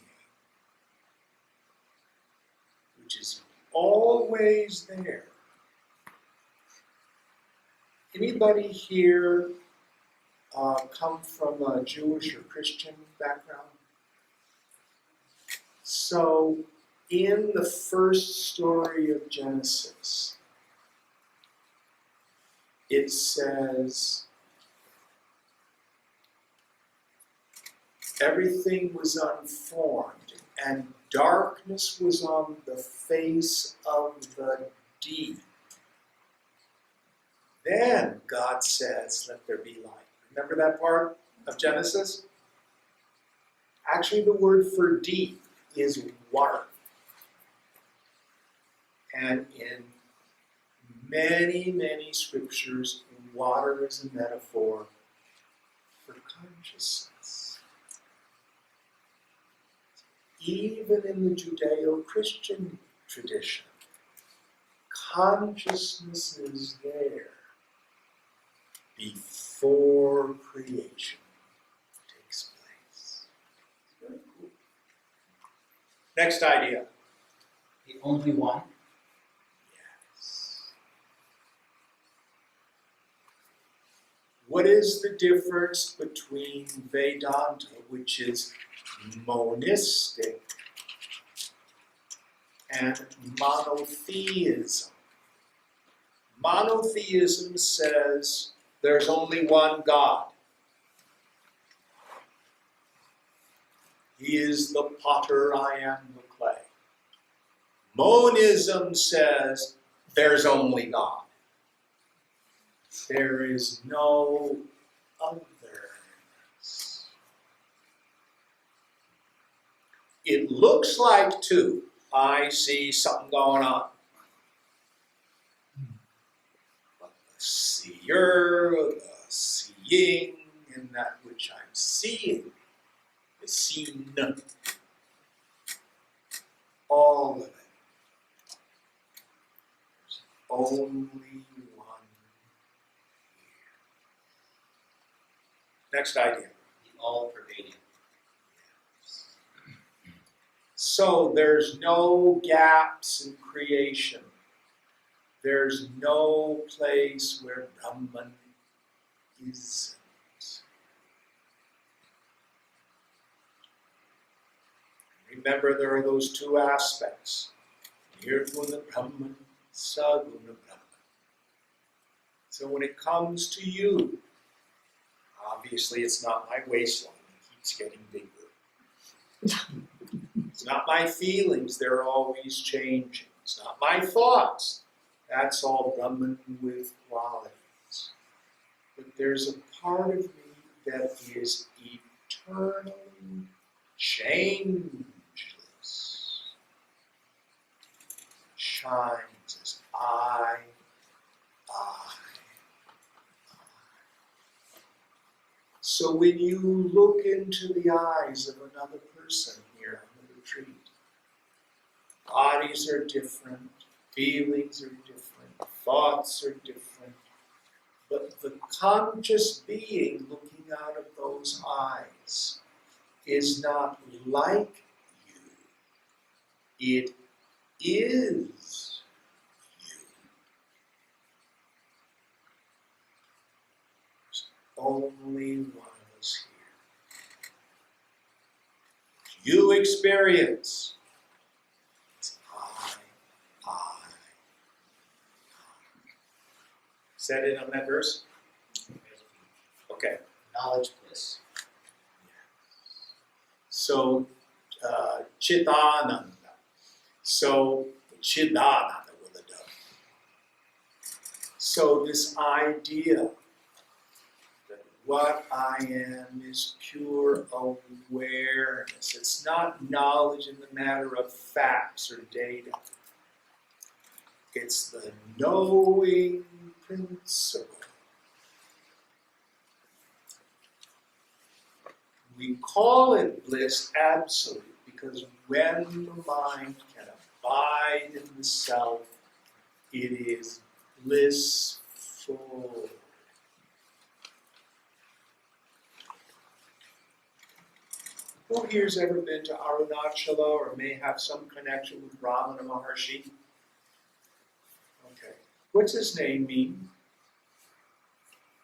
which is always there. Anybody here come from a Jewish or Christian background? So, in the first story of Genesis, it says, everything was unformed, and darkness was on the face of the deep. Then God says, let there be light. Remember that part of Genesis? Actually, the word for deep is water. And in many, many scriptures, water is a metaphor for consciousness. Even in the Judeo-Christian tradition, consciousness is there before creation takes place. Very cool. Next idea. The only one. Yes. What is the difference between Vedanta, which is monistic, and monotheism? Monotheism says there's only one God. He is the potter, I am the clay. Monism says there's only God. There is no otherness. It looks like two. I see something going on. But the seer, the seeing, and that which I'm seeing, the seen, all of it. There's only one here. Next idea. The all-pervading. So there's no gaps in creation. There's no place where Brahman isn't. Remember, there are those two aspects. Nirguna Brahman, Saguna Brahman. So when it comes to you, obviously it's not my waistline, it keeps getting bigger. It's not my feelings, they're always changing. It's not my thoughts, that's all Brahman with qualities. But there's a part of me that is eternally changeless. Shines as I. So when you look into the eyes of another person here on the retreat, Bodies are different, feelings are different, thoughts are different. But the conscious being looking out of those eyes is not like you. It is you. There's only one of us here. You experience. It's I. Is that it on that verse? Okay. Knowledge bliss. So, Chidananda. So, Chidananda with a dove. So, this idea that what I am is pure awareness. It's not knowledge in the matter of facts or data. It's the knowing principle. We call it bliss absolute because when the mind can abide in the self, it is blissful. Who here's ever been to Arunachala or may have some connection with Ramana Maharshi? Okay. What's his name mean?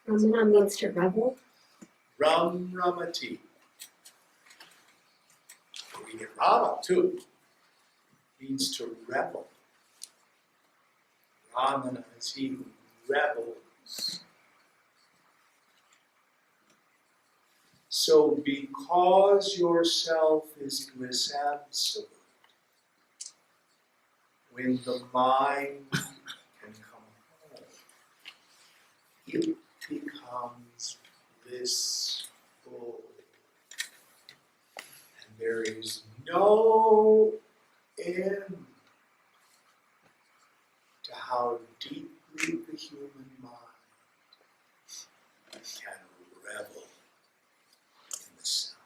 Ramana means to revel. Ramati. We get Rama too. Means to revel. Ramana is he who revels. So because yourself is bliss absolute, when the mind can come home, it becomes blissful. And there is no end to how deeply the human mind can revel in the self.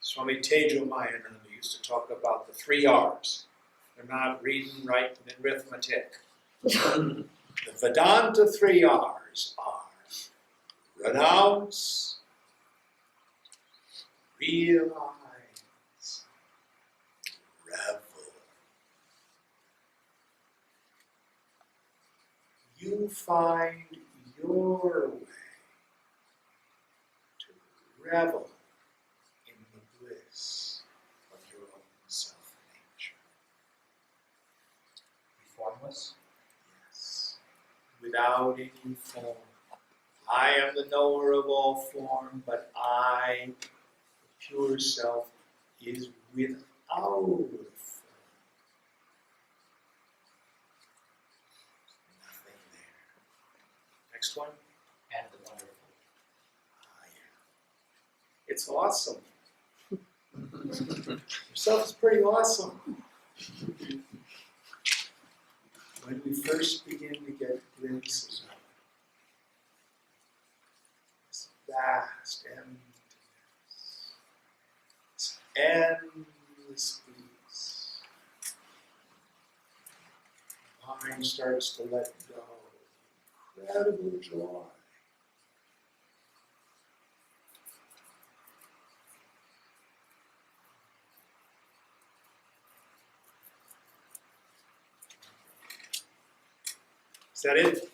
Swami Tejo Mayananda used to talk about the 3 R's. They're not reading, writing, and arithmetic. The Vedanta 3 R's are renounce, realize, revel. You find your way to revel in the bliss of your own self-nature. Formless. Yes. Without any form. I am the knower of all form, but I, the pure self, is without form. Nothing there. Next one. And the wonderful. Ah, yeah. It's awesome. Yourself is pretty awesome. When we first begin to get glimpses of it, this vast emptiness, this endless peace, the mind starts to let go. Incredible joy. Is that it?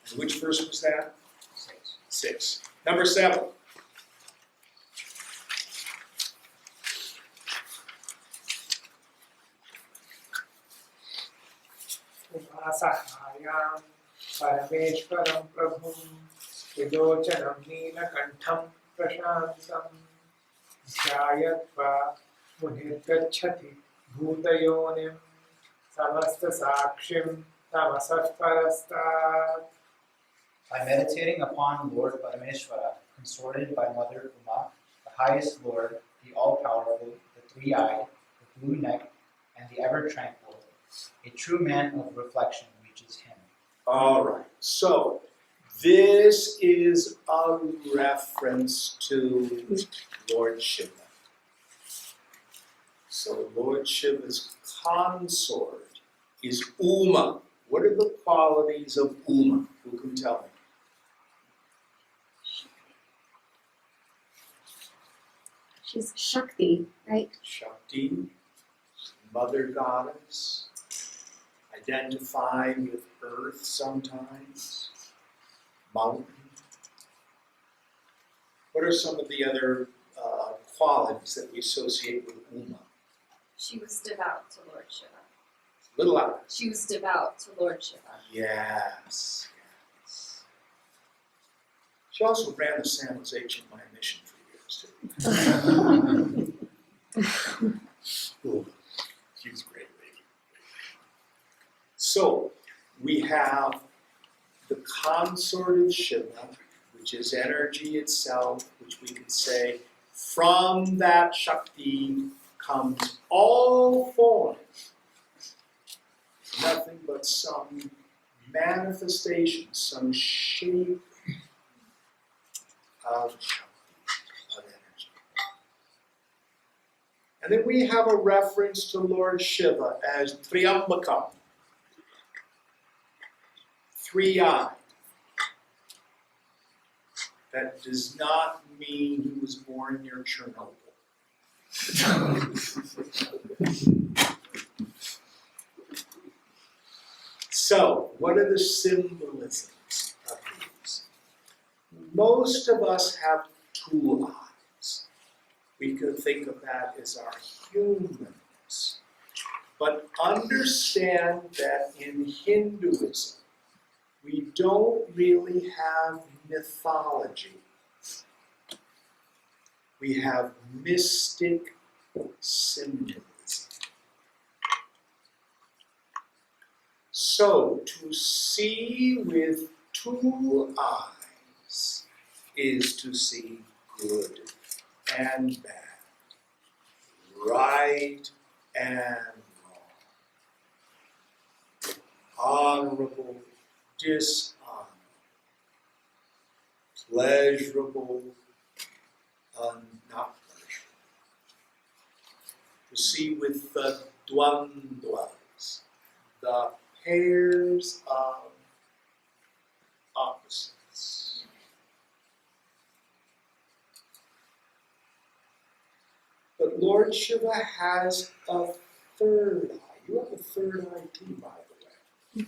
And which verse was that? 6. Number 7. उपासहायां परमेश्वरं प्रभुं त्रिलोचनं नीलकण्ठं प्रशान्तं ध्यायत्वा मुनिर्गच्छति भूतयोनिं समस्तसाक्षिं तमसः परस्तात्. By meditating upon Lord Parameshvara, consorted by Mother Uma, the highest Lord, the all-powerful, the three-eyed, the blue-necked, and the ever-tranquil, a true man of reflection reaches him. All right. So, this is a reference to Lord Shiva. So Lord Shiva's consort is Uma. What are the qualities of Uma? Who can tell me? She's Shakti, right? Shakti, mother goddess, identified with earth sometimes, mountain. What are some of the other qualities that we associate with Uma? She was devout to Lord Shiva. A little louder. She was devout to Lord Shiva. Yes, yes. She also ran the San Jose Chinmaya mission for years too. Cool. She was a great lady. So we have the consort of Shiva, which is energy itself, which we can say from that Shakti comes all forms. Nothing but some manifestation, some shape of Shakti, of energy. And then we have a reference to Lord Shiva as Triambakam, three-eyed. That does not mean he was born near Chernobyl. So, what are the symbolisms of these? Most of us have two eyes. We could think of that as our humanness. But understand that in Hinduism, we don't really have mythology. We have mystic symbolism. So, to see with two eyes is to see good and bad, right and wrong, honorable, dishonorable, pleasurable, not pleasurable. To see with the dvandvas, the pairs of opposites. But Lord Shiva has a third eye. You have a third eye too, by the way.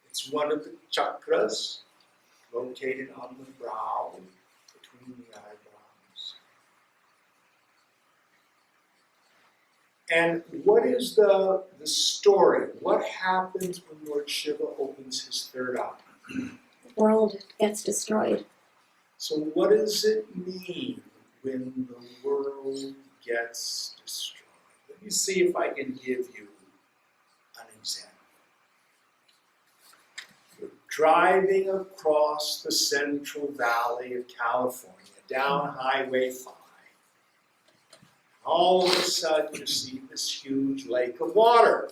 It's one of the chakras located on the brow, between the eyebrows. And what is the story? What happens when Lord Shiva opens his third eye? The world gets destroyed. So what does it mean when the world gets destroyed? Let me see if I can give you an example. You're driving across the Central Valley of California, down Highway 5. All of a sudden, you see this huge lake of water.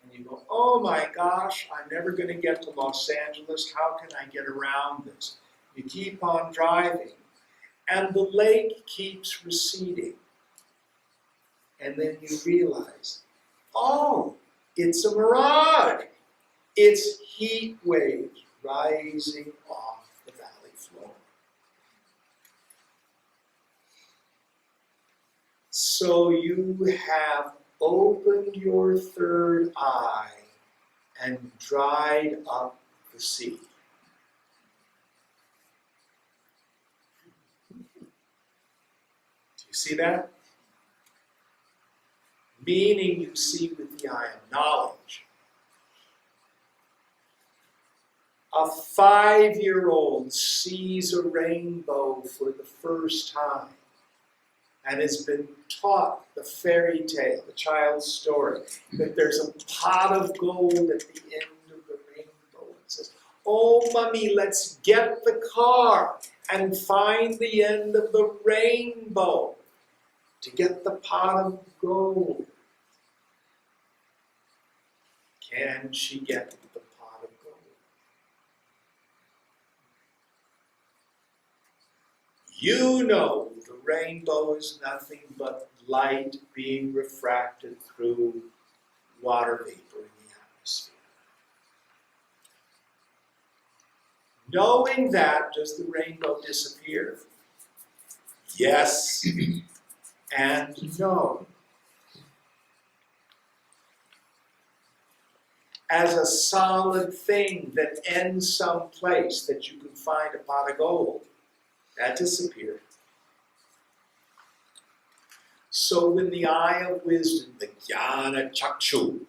And you go, oh my gosh, I'm never going to get to Los Angeles. How can I get around this? You keep on driving, and the lake keeps receding. And then you realize, oh, it's a mirage. It's heat waves rising off the valley floor. So you have opened your third eye and dried up the sea. Do you see that? Meaning you see with the eye of knowledge. A 5-year-old sees a rainbow for the first time and has been taught the fairy tale, the child's story, that there's a pot of gold at the end of the rainbow. It says, oh, Mommy, let's get the car and find the end of the rainbow to get the pot of gold. Can she get the pot of gold? You know the rainbow is nothing but light being refracted through water vapor in the atmosphere. Knowing that, does the rainbow disappear? Yes and no. As a solid thing that ends someplace that you can find a pot of gold, that disappeared. So when the eye of wisdom, the jnana chakshu,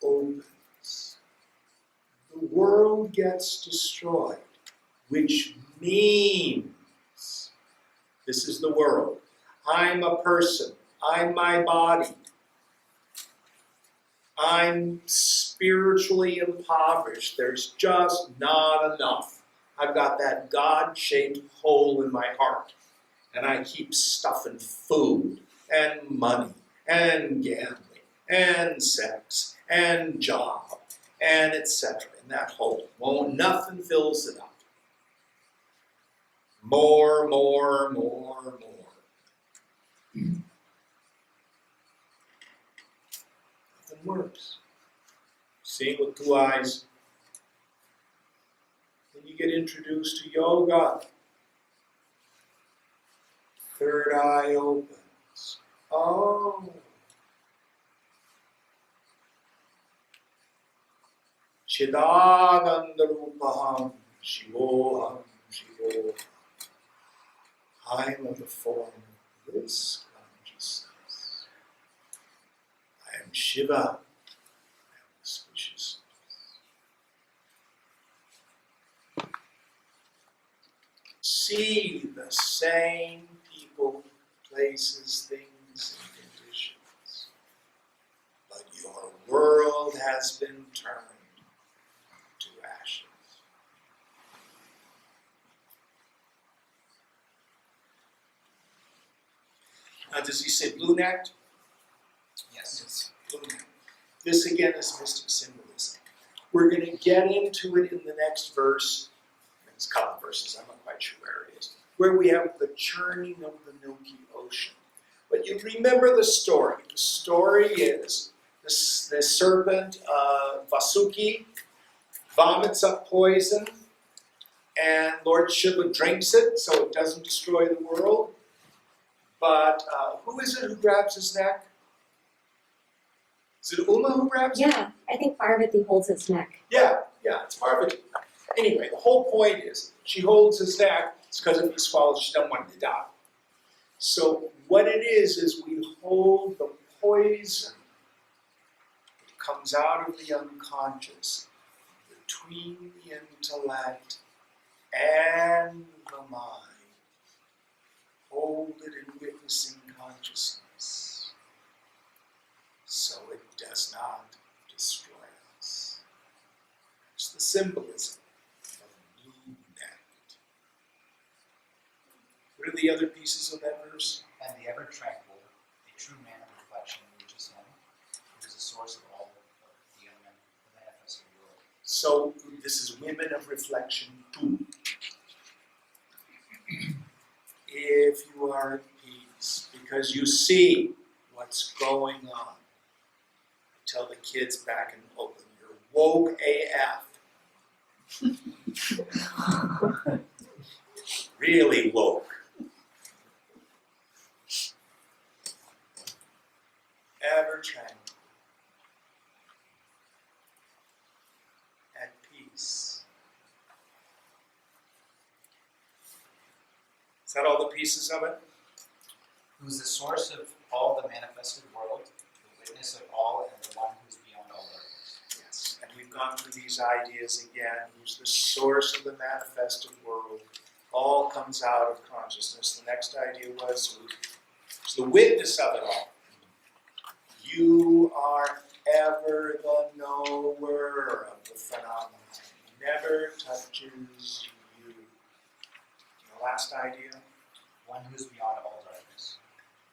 opens, the world gets destroyed, which means this is the world. I'm a person. I'm my body. I'm spiritually impoverished. There's just not enough. I've got that God-shaped hole in my heart. And I keep stuffing food and money and gambling and sex and job and etc. in that hole. Well, nothing fills it up. More. Nothing works. Seeing with two eyes. Then you get introduced to yoga. Third eye opens. Oh. Chidananda-rupaham shivoham shivoham. I am of the form of this consciousness. I am Shiva. I am auspicious. See the same people, places, things, and conditions. But your world has been turned to ashes. Now, does he say blue necked? Yes. Blue necked. This again is mystic symbolism. We're going to get into it in the next verse. Next couple of verses, I'm not quite sure where it is. Where we have the churning of the Milky Ocean. But you remember the story. The story is the serpent Vasuki vomits up poison, and Lord Shiva drinks it so it doesn't destroy the world. But who is it who grabs his neck? Is it Uma who grabs him? Yeah, I think Parvati holds his neck. Yeah, it's Parvati. Anyway, the whole point is she holds his neck. It's because if he swallows, she doesn't want him to die. So what it is we hold the poison that comes out of the unconscious between the intellect and the mind. Hold it in witnessing consciousness so it does not destroy us. It's the symbolism of blue necked. What are the other pieces of that verse? And the ever tranquil, the true man of reflection, which is him, who is the source of all the manifested world. So this is women of reflection too. If you are at peace, because you see what's going on. Tell the kids back in Oakland, you're woke AF. Really woke. Ever tranquil. At peace. Is that all the pieces of it? Who is the source of all the manifested world, the witness of all, and the one who is beyond all others. Yes. And we've gone through these ideas again. Who's the source of the manifested world? All comes out of consciousness. The next idea was who's the witness of it all. You are ever the knower of the phenomenon. It never touches you. The last idea? One who is beyond all darkness.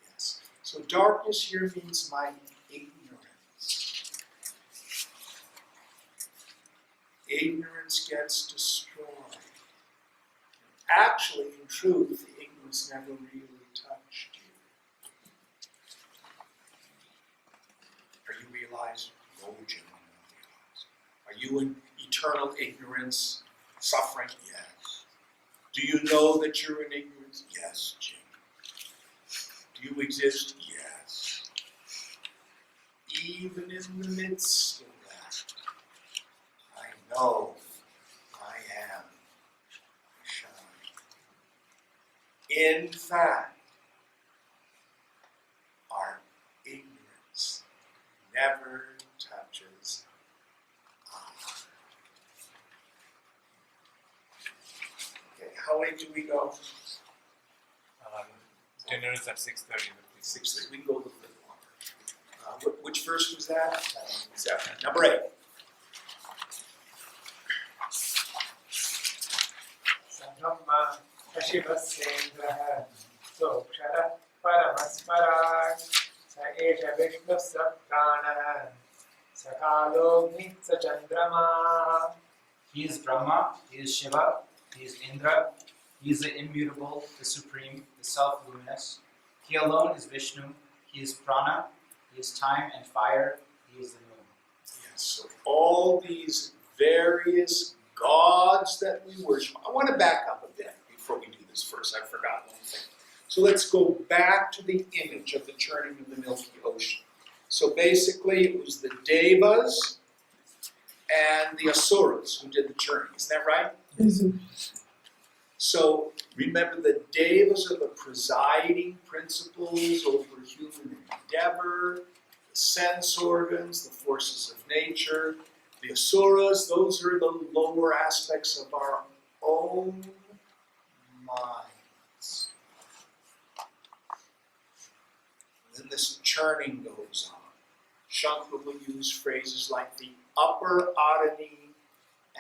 Yes. So darkness here means my ignorance. Ignorance gets destroyed. actually, in truth, the ignorance never really touched you. Are you realizing? No, Jim, I'm not realizing. Are you in eternal ignorance, suffering? Yes. Do you know that you're in ignorance? Yes, Jim. Do you exist? Yes. Even in the midst of that, I know I am shining. In fact, our ignorance never touches us. Okay, how late do we go? Dinner is at 6:30. 6:30. We can go a little bit longer. Which verse was that? 7. Number 8. Brahma Shivasendra Sokshara Paramasmaran Sa Esha Vishnu Saprana Sakalo Sa Chandrama. He is Brahma, he is Shiva, he is Indra, he is the immutable, the supreme, the self-luminous. He alone is Vishnu, he is prana, he is time and fire, he is the moon. Yes, so all these various gods that we worship. I want to back up a bit before we do this first. I forgot one thing. So let's go back to the image of the churning of the Milky Ocean. So basically it was the Devas and the Asuras who did the churning. Isn't that right? Mm-hmm. So remember, the Devas are the presiding principles over human endeavor, the sense organs, the forces of nature. The Asuras, those are the lower aspects of our own minds. Then this churning goes on. Shankara will use phrases like the upper Adani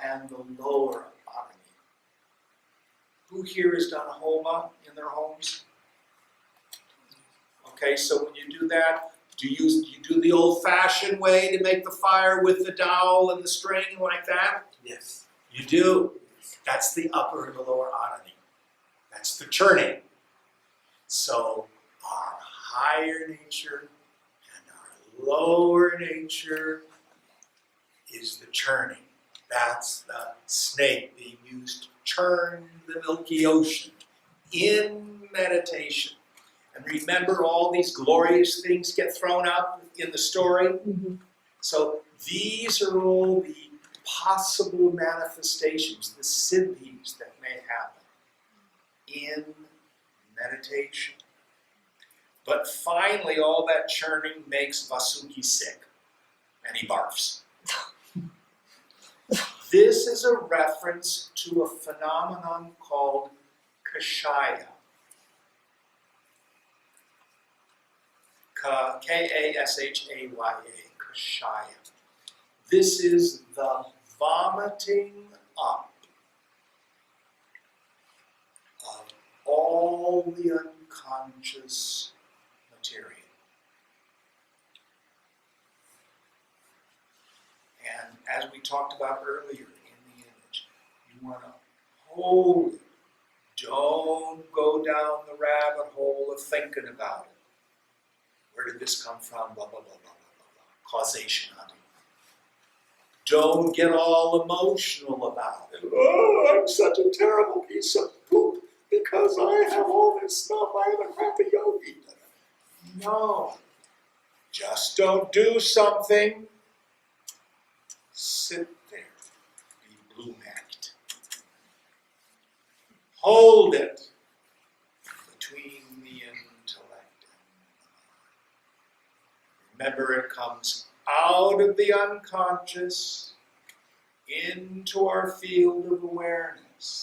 and the lower Adani. Who here has done homa in their homes? Okay, so when you do that, do you do the old-fashioned way to make the fire with the dowel and the string like that? Yes. You do. That's the upper and the lower Adani. That's the churning. So our higher nature and our lower nature is the churning. That's the snake being used to churn the Milky Ocean in meditation. And remember, all these glorious things get thrown out in the story. Mm-hmm. So these are all the possible manifestations, the siddhis that may happen in meditation. But finally, all that churning makes Vasuki sick, and he barfs. This is a reference to a phenomenon called kashaya. K-A-S-H-A-Y-A, kashaya. This is the vomiting up of all the unconscious material. And as we talked about earlier in the image, you want to hold it. Don't go down the rabbit hole of thinking about it. Where did this come from? Blah, blah, blah, blah, blah, blah. Causation hunting. Don't get all emotional about it. Oh, I'm such a terrible piece of poop because I have all this stuff. I am a crappy yogi. No. Just don't do something. Sit there. Be blue-necked. Hold it between the intellect and the mind. Remember, it comes out of the unconscious into our field of awareness.